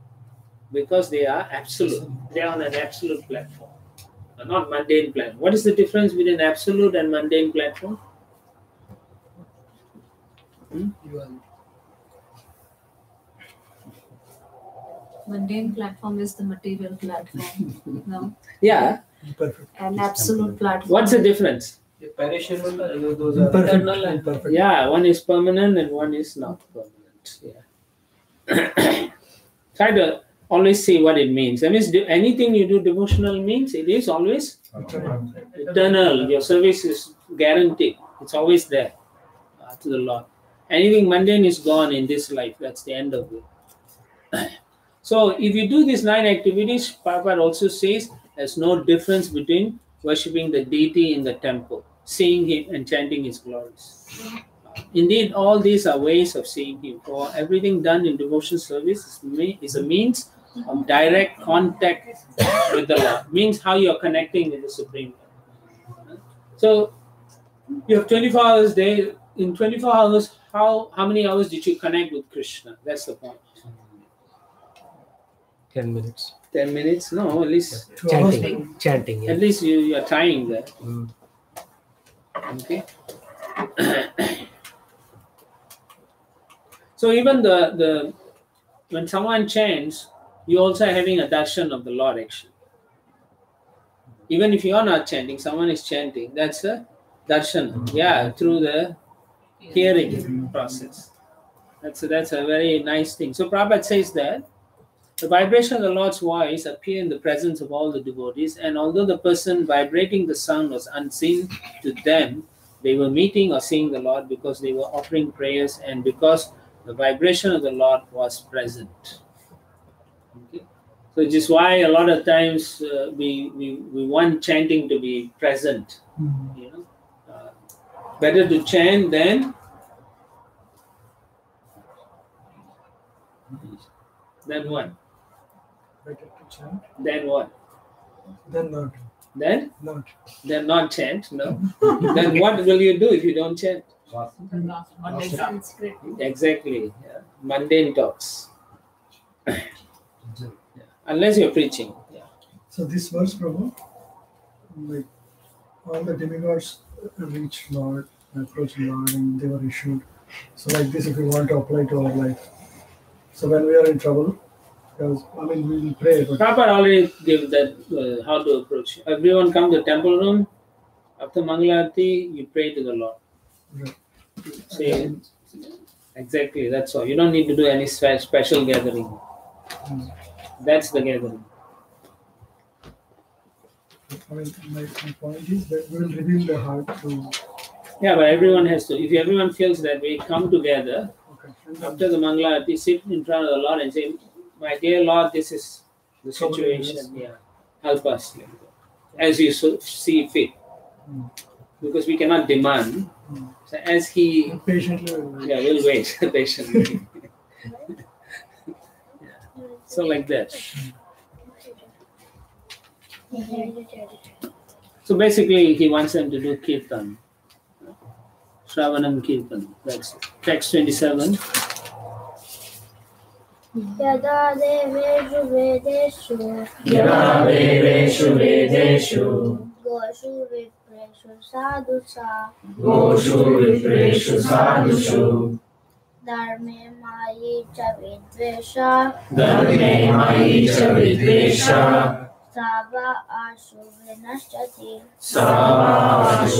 Because they are absolute. They are on an absolute platform. Not mundane platform. What is the difference between absolute and mundane platform? Mundane platform is the material platform. No? Yeah. An absolute platform. What's the difference? The perishable, those are eternal and perfect. Yeah, one is permanent and one is not permanent. Yeah. Try to always see what it means. That means anything you do devotional means it is always eternal. Your service is guaranteed. It's always there to the Lord. Anything mundane is gone in this life. That's the end of it. So if you do these 9 activities, Prabhupada also says there's no difference between worshipping the deity in the temple, seeing him and chanting his glories. Indeed, all these are ways of seeing him. For everything done in devotion service is a means of direct contact with the Lord. Means how you are connecting with the Supreme Lord. So you have 24 hours a day. In 24 hours, how many hours did you connect with Krishna? That's the point. 10 minutes. 10 minutes? No, at least Chanting. Yeah. At least you are trying that. Okay. So even the when someone chants, you also are having a darshan of the Lord actually. Even if you are not chanting, someone is chanting. That's a darshan. Yeah, through the hearing process. That's a very nice thing. So Prabhupada says that the vibration of the Lord's voice appear in the presence of all the devotees, and although the person vibrating the sound was unseen to them, they were meeting or seeing the Lord because they were offering prayers and because the vibration of the Lord was present. Okay? So which is why a lot of times we want chanting to be present. You know, better to chant than what? Better to chant. Then what? Then not. Then? Not. Then not chant, no. Then what will you do if you don't chant? Exactly. Yeah. Mundane talks. Yeah. Unless you're preaching. Yeah. So this verse, Prabhu, like all the demigods reached Lord, approached Lord, and they were issued. So like this, if we want to apply to our life. So when we are in trouble, because I mean we will pray. But Prabhupada already gave that how to approach. Everyone come to the temple room. After Mangalarti, you pray to the Lord. Right. Say exactly. That's all. You don't need to do any special gathering. That's the gathering. I mean, my point is that we will reveal the heart to. Yeah, but everyone has to. If everyone feels that we come together, After the Mangala Arati, sit in front of the Lord and say, "My dear Lord, this is the situation. Yeah, help us as you see fit." Because we cannot demand. So as he patiently, we'll wait patiently. So like that. So basically, he wants them to do kirtan, Shravanam kirtan. That's it. Text 27. Yada deveshu vedeshu Goshu vipreshu sadhusha Dharme mayi cha vidvesha Sava ashu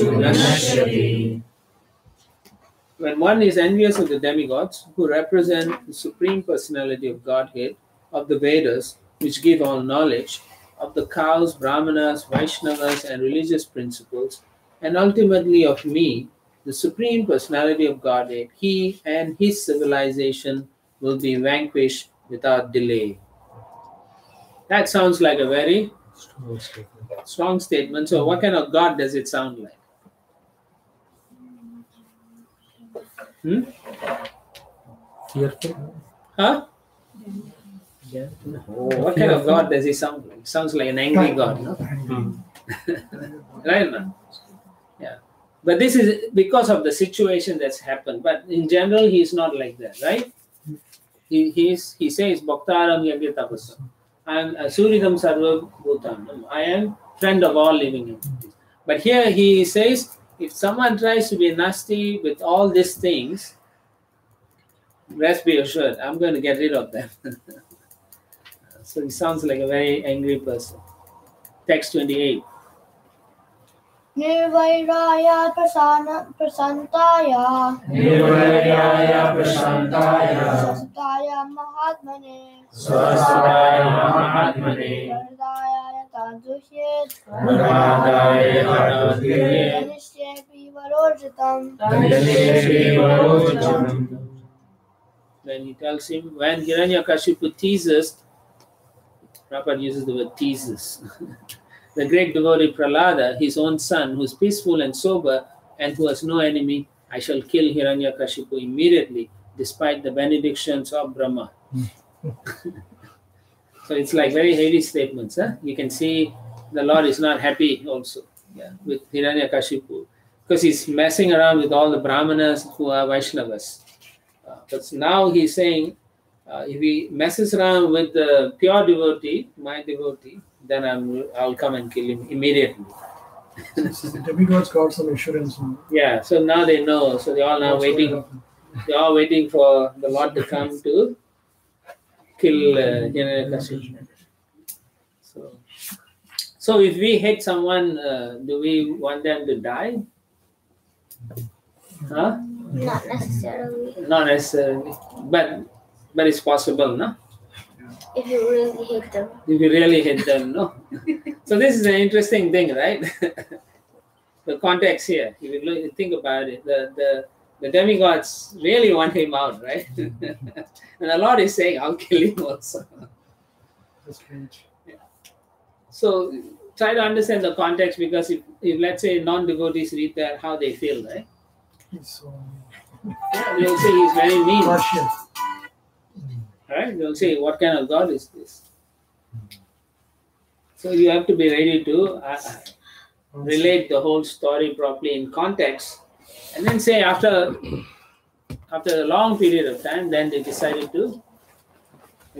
vinashyati. When one is envious of the demigods, who represent the Supreme Personality of Godhead, of the Vedas, which give all knowledge, of the cows, Brahmanas, Vaishnavas, and religious principles, and ultimately of me, the Supreme Personality of Godhead, he and his civilization will be vanquished without delay. That sounds like a very strong statement. So, what kind of God does it sound like? Fearful? Huh? Yeah. What kind of God does he sound like? Sounds like an angry God, no? Right, man? Yeah. But this is because of the situation that's happened. But in general, he's not like that, right? He says, Bhaktaram Yagya Tapasam. I am Suridam Sarva Bhutanam. I am friend of all living entities. But here he says, if someone tries to be nasty with all these things, rest be assured, I'm going to get rid of them. So he sounds like a very angry person. Text 28. Nirvairaya prasantaya Swastaya Mahatmane Vardaya Tantuhyet Danishyepi Varojitam. Then he tells him, when Hiranyakashipu teases, Prabhupada uses the word teases, the great devotee Prahlada, his own son, who is peaceful and sober and who has no enemy, I shall kill Hiranyakashipu immediately, despite the benedictions of Brahma. So it's like very heavy statements. Huh? You can see the Lord is not happy also with Hiranyakashipu because he's messing around with all the Brahmanas who are Vaishnavas. But now he's saying, if he messes around with the pure devotee, my devotee, then I'll come and kill him immediately. The demigods got some assurance now. Yeah, so now they know. So they're all now waiting. They're all waiting for the Lord to come to kill Hiranyakashipu. So if we hate someone, do we want them to die? Huh? Not necessarily. Not necessarily. But it's possible, no? If you really hate them. If you really hate them, no? So this is an interesting thing, right? The context here, if you think about it, the demigods really want him out, right? And the Lord is saying, I'll kill him also. That's strange. Yeah. So try to understand the context, because if let's say non-devotees read that, how they feel, right? They'll say he's very mean. Right? They'll say, what kind of God is this? So you have to be ready to relate the whole story properly in context, and then say after a long period of time, then they decided to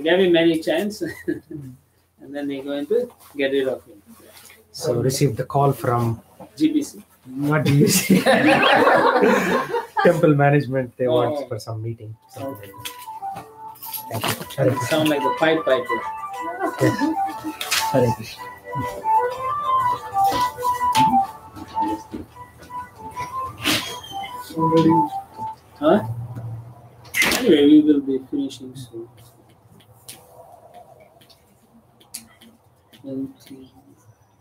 give him many chances, and then they're going to get rid of him. So received the call from GBC. Not GBC. Temple management, they want for some meeting. Okay. Thank you. It sound like a Pied Piper. Hare Krishna. Huh? Anyway, we will be finishing soon.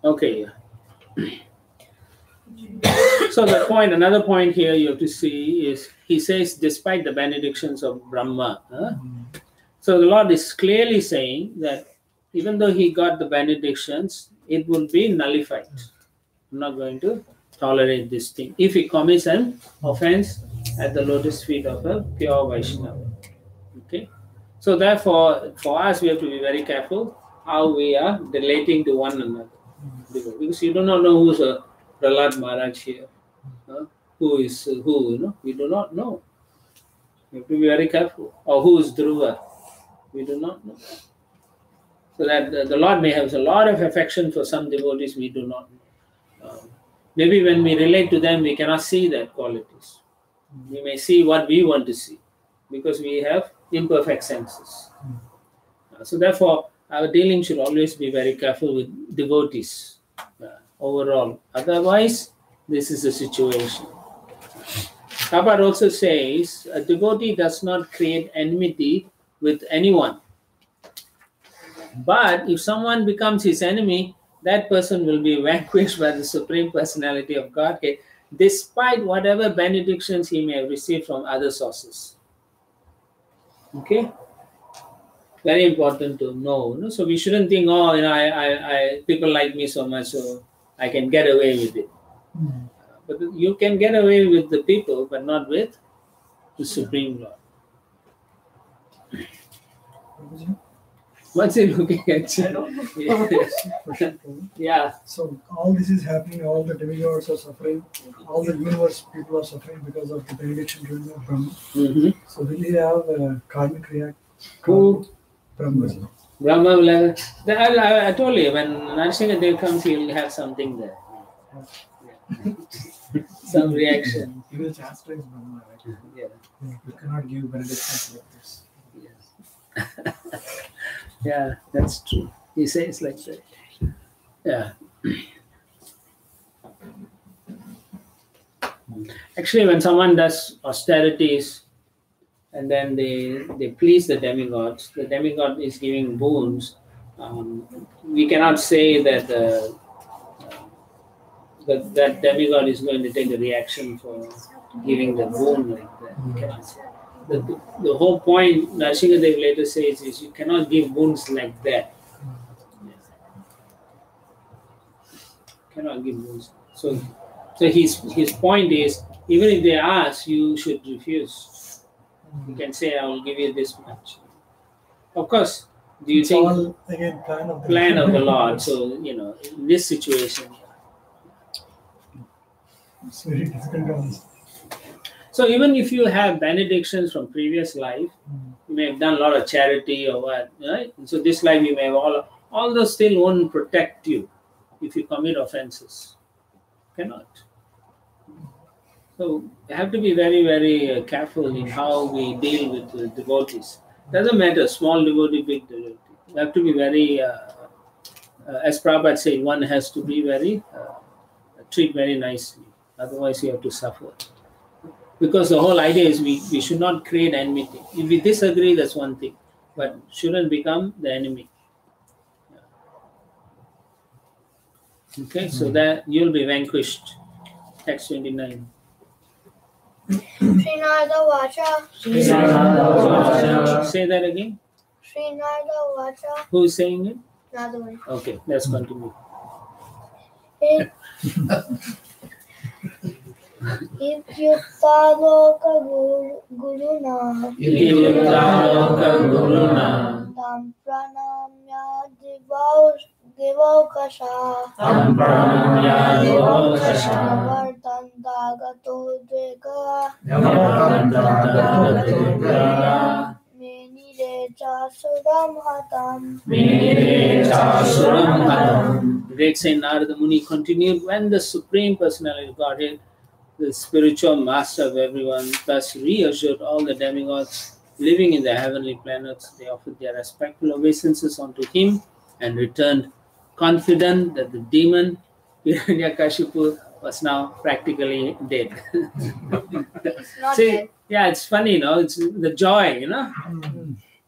Okay, yeah. So the point, another point here you have to see is he says, despite the benedictions of Brahma. So the Lord is clearly saying that even though he got the benedictions, it will be nullified. I'm not going to tolerate this thing if he commits an offense at the lotus feet of a pure Vaishnava. Okay. So therefore, for us, we have to be very careful how we are relating to one another. Because you do not know who's a Prahlad Maharaj here. Who is who, we do not know. We have to be very careful. Or who is Dhruva? We do not know. So that the Lord may have a lot of affection for some devotees, we do not know. Maybe when we relate to them, we cannot see that qualities. We may see what we want to see because we have imperfect senses. So therefore, our dealing should always be very careful with devotees overall. Otherwise, this is the situation. Prabhupada also says, a devotee does not create enmity with anyone. But if someone becomes his enemy, that person will be vanquished by the Supreme Personality of Godhead, despite whatever benedictions he may have received from other sources. Okay? Very important to know. So we shouldn't think, I people like me so much, so I can get away with it. But you can get away with the people, but not with the Supreme Lord. What's he looking at? Yeah. So all this is happening, all the demigods are suffering, all the universe people are suffering because of the benediction given by Brahma. So will he have a karmic reaction? Who? Brahma. Brahma will have. I told you, when Narsingadev comes, he will have something there. Some reaction. He will chastise Brahma, right? Yeah. You cannot give benedictions like this. Yes. Yeah, that's true. He says like that. Yeah. Actually, when someone does austerities and then they please the demigod is giving boons, we cannot say that that demigod is going to take a reaction for giving the boon like that. We cannot say. The whole point, Narsingadev later says, is you cannot give boons like that. Cannot give boons. So his point is, even if they ask, you should refuse. You can say, I will give you this much. Of course, do you think all, again, plan of the Lord? So, in this situation. It's very difficult to understand. So even if you have benedictions from previous life, you may have done a lot of charity or what, right? And so this life you may have all those still won't protect you if you commit offenses. Cannot. So you have to be very, very careful in how we deal with the devotees. Doesn't matter, small devotee, big devotee. You have to be very, as Prabhupada said, one has to be very, treat very nicely. Otherwise you have to suffer. Because the whole idea is we should not create enmity. If we disagree, that's one thing, but shouldn't become the enemy. Okay, so that you'll be vanquished. Text 29. Srinada Vacha. Say that again. Srinada Vacha. Who is saying it? Another. Okay, let's continue. Ityuktaloka guruna tam pranamya divaukasha vartantagato dveka menire chasuram hatam. Great Saint Narada Muni continued, when the Supreme Personality of Godhead, the spiritual master of everyone, thus reassured all the demigods living in the heavenly planets, they offered their respectful obeisances unto him and returned confident that the demon Hiranyakashipu was now practically dead. It's not See, dead. yeah, it's funny, it's the joy,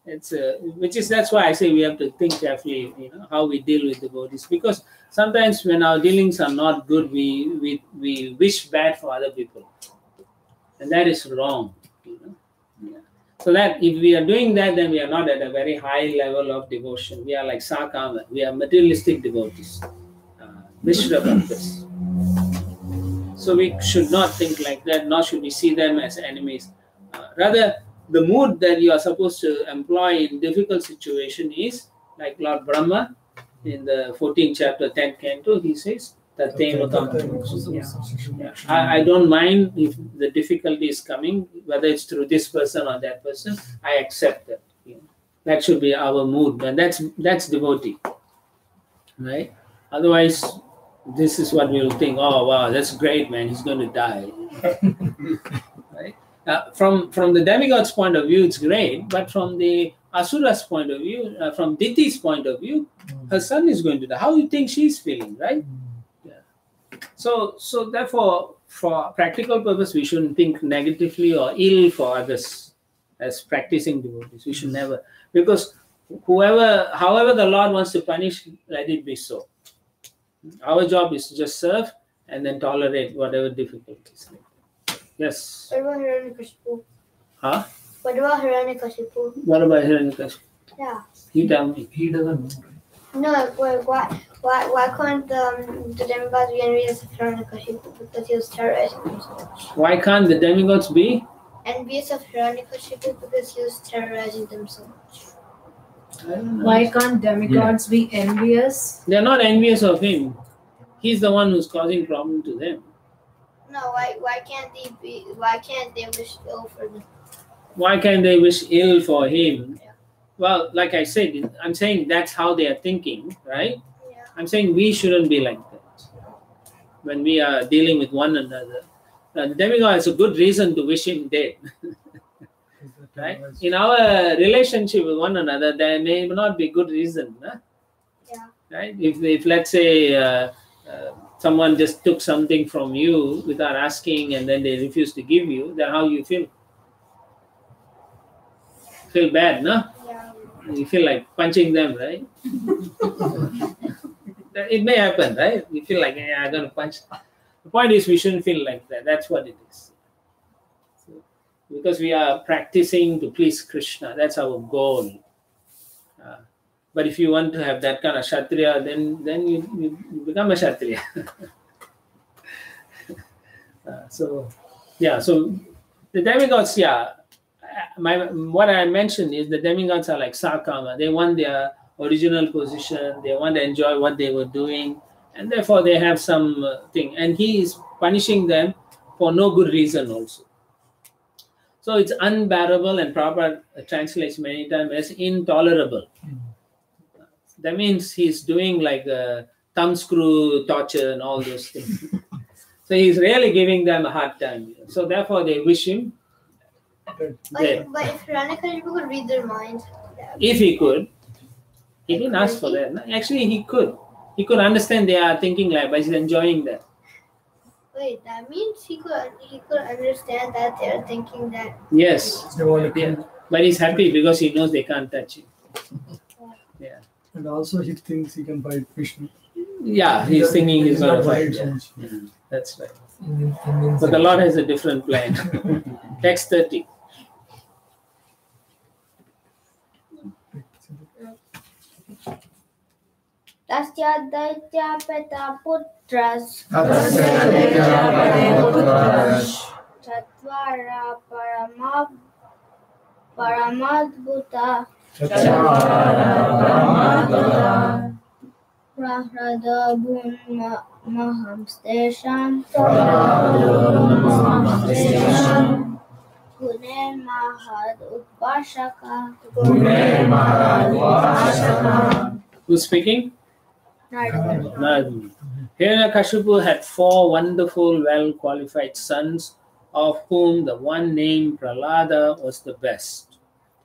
It's that's why I say we have to think carefully, how we deal with devotees, because sometimes when our dealings are not good, we wish bad for other people, and that is wrong. Yeah. So that if we are doing that, then we are not at a very high level of devotion. We are like sakama. We are materialistic devotees, Mishra Bhaktas. So we should not think like that, nor should we see them as enemies. Rather, the mood that you are supposed to employ in difficult situation is like Lord Brahma in the 14th chapter, 10th Canto, he says, I don't mind if the difficulty is coming, whether it's through this person or that person, I accept that. That should be our mood, and that's devotee. Right? Otherwise, this is what we'll think, oh wow, that's great, man, he's going to die. Right? From the demigod's point of view, it's great, but from the Asura's point of view, from Diti's point of view, her son is going to die. How do you think she's feeling, right? Yeah. So therefore, for practical purpose, we shouldn't think negatively or ill for others as practicing devotees. We should never, because however the Lord wants to punish, let it be so. Our job is to just serve and then tolerate whatever difficulties. Yes. What about Hiranyakashipu? Huh? What about Hiranyakashipu? What about Hiranyakashipu? Yeah. You tell me. He doesn't know. No, why can't the demigods be envious of Hiranyakashipu? Because he was terrorizing them so much. Why can't the demigods be envious of Hiranyakashipu? Because he was terrorizing them so much. I don't know. Why can't demigods be envious? They're not envious of him. He's the one who's causing problem to them. No, why can't they wish ill for them? Why can't they wish ill for him? Yeah. Well, like I said, I'm saying that's how they are thinking, right? Yeah. I'm saying we shouldn't be like that when we are dealing with one another. The demigod has a good reason to wish him dead. Right? In our relationship with one another, there may not be good reason. Huh? Yeah. Right? If let's say someone just took something from you without asking and then they refuse to give you, then how you feel? Feel bad, no? Yeah. You feel like punching them, right? It may happen, right? You feel like, I'm going to punch. The point is, we shouldn't feel like that. That's what it is. Because we are practicing to please Krishna. That's our goal. But if you want to have that kind of Kshatriya, then you become a Kshatriya. So the demigods, what I mentioned is the demigods are like Sakama. They want their original position. They want to enjoy what they were doing. And therefore, they have some thing. And he is punishing them for no good reason also. So it's unbearable, and Prabhupada translates many times as intolerable. That means he's doing like a thumb screw torture and all those things. So he's really giving them a hard time. So therefore they wish him dead. But if Hiranyakashipu could read their mind. If he could, he didn't ask for that. Actually, he could. He could understand they are thinking like, but he's enjoying that. Wait, that means he could understand that they're thinking that. Yes. Yeah. But he's happy because he knows they can't touch him. Yeah. And also he thinks he can fight Vishnu. Yeah, he's thinking he's going to fight. Yeah. That's right. But the Lord has a different plan. Text 30. Tasya daitya peta putras Chatvara paramadbhuta Prahrada bhun maham stesham Guner mahad upashaka. Who's speaking? Narada. Hiranyakashipu had 4 wonderful, well-qualified sons, of whom the one named Prahlada was the best.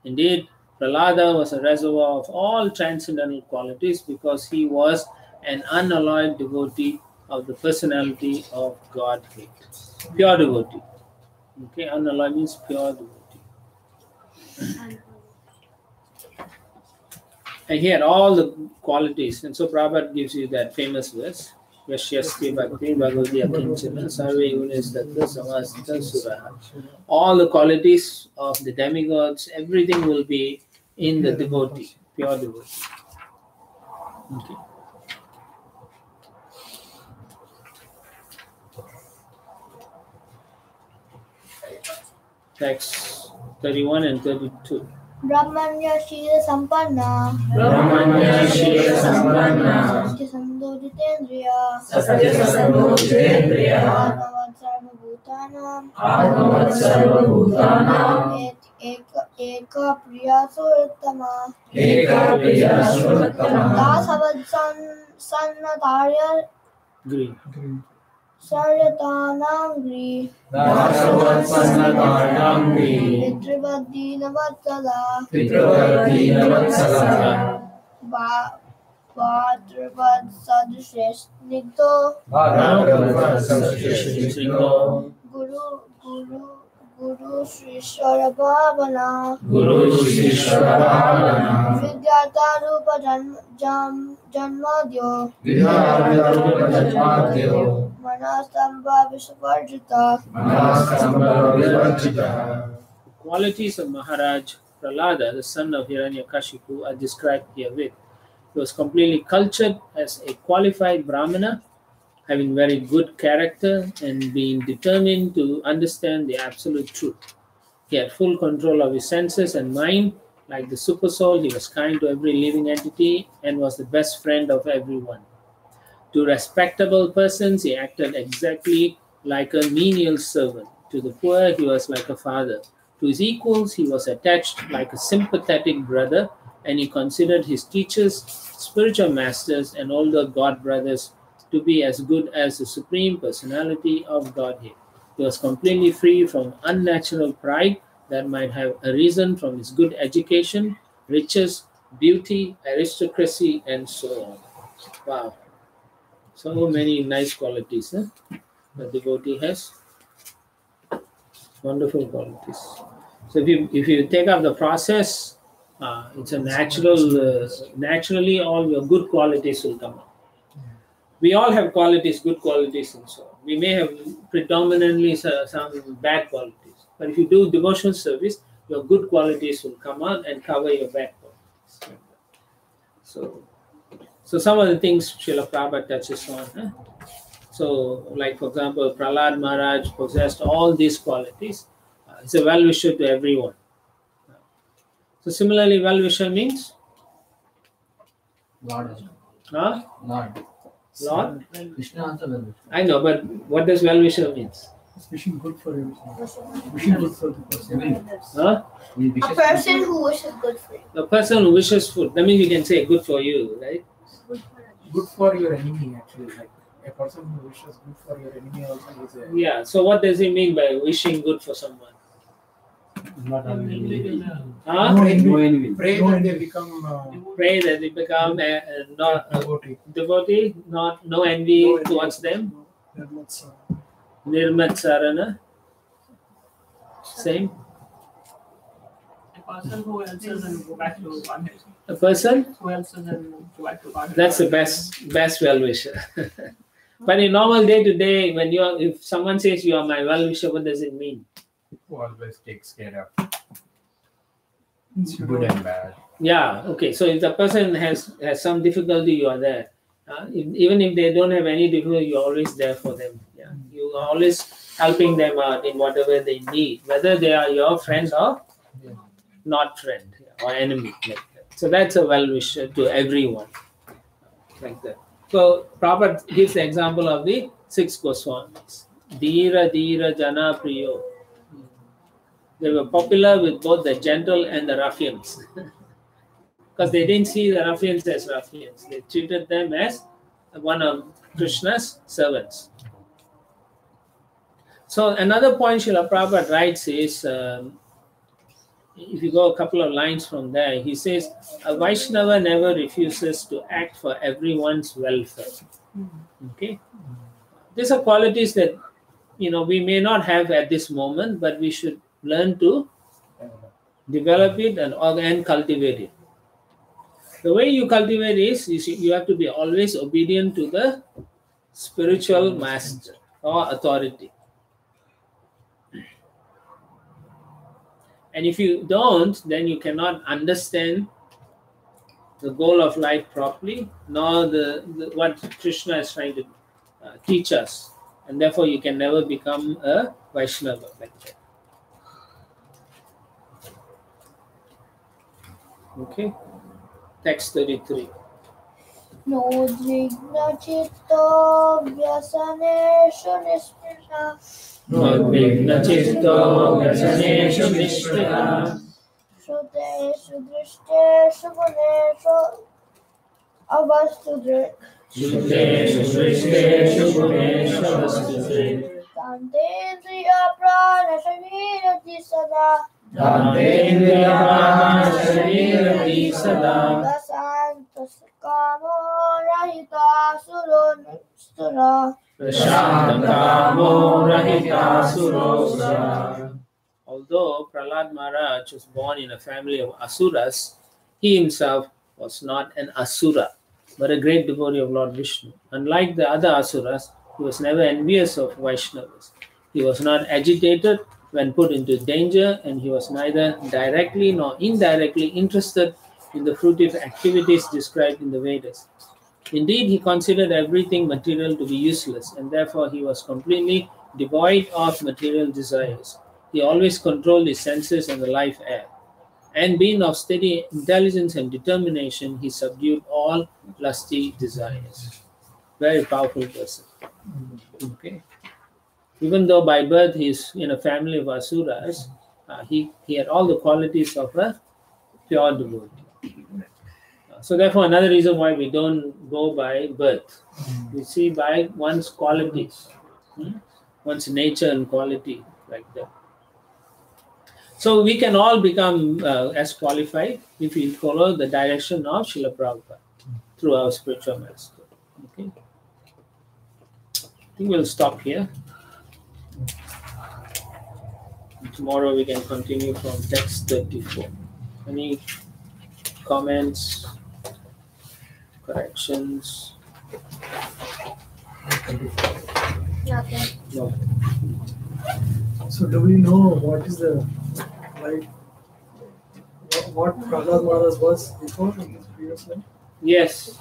Indeed, Prahlada was a reservoir of all transcendental qualities because he was an unalloyed devotee of the personality of Godhead. Pure devotee. Okay, unalloyed means pure devotee. And he had all the qualities. And so Prabhupada gives you that famous verse. Yashyasti bhakti bhagavati akinchana sarve gunas tattva samasita suraha. All the qualities of the demigods, everything will be in the devotee, pure devotee. Okay. Text 31 and 32. Brahmanya Shira Sampanna Brahmanya Shira Sampanna Satyasandho Jitendriya Satyasandho Jitendriya Atmavat Sarvabhutanam Eka Priya Suratama Dasavad Sannatarya Green. Saryatanam Gri Pitrivadina Vatsala Bhadravad Sadrishnigdo Guru Sri Sharabhavana Vidyata Rupa Janmadyo Manastamba Vishvarjita. Qualities of Maharaj Prahlada, the son of Hiranyakashipu, are described herewith. He was completely cultured as a qualified Brahmana, having very good character and being determined to understand the absolute truth. He had full control of his senses and mind. Like the super soul, he was kind to every living entity and was the best friend of everyone. To respectable persons, he acted exactly like a menial servant. To the poor, he was like a father. To his equals, he was attached like a sympathetic brother, and he considered his teachers, spiritual masters, and older god brothers to be as good as the Supreme Personality of Godhead. He was completely free from unnatural pride that might have arisen from his good education, riches, beauty, aristocracy, and so on. Wow. So many nice qualities the devotee has. Wonderful qualities. So if you take up the process, it's a natural. Naturally, all your good qualities will come out. We all have qualities, good qualities, and so on. We may have predominantly some bad qualities, but if you do devotional service, your good qualities will come out and cover your bad qualities. So some of the things Srila Prabhupada touches on. So, like for example, Prahlad Maharaj possessed all these qualities. He's a well-wisher to everyone. So similarly, well-wisher means? Lord. Huh? Lord. Lord? Krishna also well-wisher. I know, but what does well-wisher means? It's wishing good for you. Wishing good for the person. Huh? A person who wishes good for you. A person who wishes food. That means you can say good for you, right? Good for your enemy, actually. Like a person who wishes good for your enemy also is a. Yeah. So what does he mean by wishing good for someone? Not envy. Huh? No envy. No envy. Pray that they become. Pray that they become not devotee. Devotee, not no envy towards them. Nirmat Sarana. Same. A person who helps us and go back to Godhead. A person Who helps us and go back to Godhead. that's the best well wisher. But in normal day to day, when if someone says you are my well wisher, what does it mean? Who always takes care of good and bad. Yeah. Okay. So if the person has some difficulty, you are there. Even if they don't have any difficulty, you're always there for them. Yeah. You are always helping them out in whatever they need, whether they are your friend or not friend or enemy. Like that. So that's a well wisher to everyone. Like that. So Prabhupada gives the example of the 6 Goswamis. Dhira Dhira Jana Priyo. They were popular with both the gentle and the ruffians. Because they didn't see the ruffians as ruffians. They treated them as one of Krishna's servants. So another point Srila Prabhupada writes is, if you go a couple of lines from there, he says, a Vaishnava never refuses to act for everyone's welfare. Okay? These are qualities that, we may not have at this moment, but we should learn to develop it and cultivate it. The way you cultivate is you have to be always obedient to the spiritual master or authority. And if you don't, then you cannot understand the goal of life properly, nor the what Krishna is trying to teach us. And therefore, you can never become a Vaishnava like that. Okay, text 33. Nodvigna chitta vyasaneshu nispina. Nodvigna chitta vyasaneshu nispina. Shruteshu drishteshu guneshu avastudrik. Shruteshu drishteshu guneshu avastudrik. Tantendriya prana sharirati sada. Tantendriya prana sharirati sada. Dasantas kamo rahita suronastura. Prashantamo rahita surosara. Although Prahlad Maharaj was born in a family of Asuras, he himself was not an Asura, but a great devotee of Lord Vishnu. Unlike the other Asuras, he was never envious of Vaishnavas. He was not agitated when put into danger, and he was neither directly nor indirectly interested in the fruitive activities described in the Vedas. Indeed, he considered everything material to be useless, and therefore he was completely devoid of material desires. He always controlled his senses and the life air. And being of steady intelligence and determination, he subdued all lusty desires. Very powerful person. Okay. Even though by birth he is in a family of Asuras, he had all the qualities of a pure devotee. So therefore, another reason why we don't go by birth. We see by one's qualities, one's nature and quality, like that. So we can all become as qualified if we follow the direction of Srila Prabhupada through our spiritual master. Okay. I think we'll stop here. Tomorrow we can continue from text 34. Any comments, corrections? Nothing. No. So do we know what is the right? What Prahlad Maharaj was before in his previous life? Yes.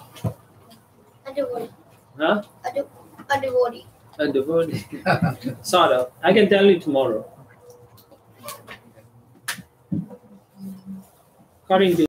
A devotee. Huh? A devotee. A devotee. Sort of. I can tell you tomorrow. According to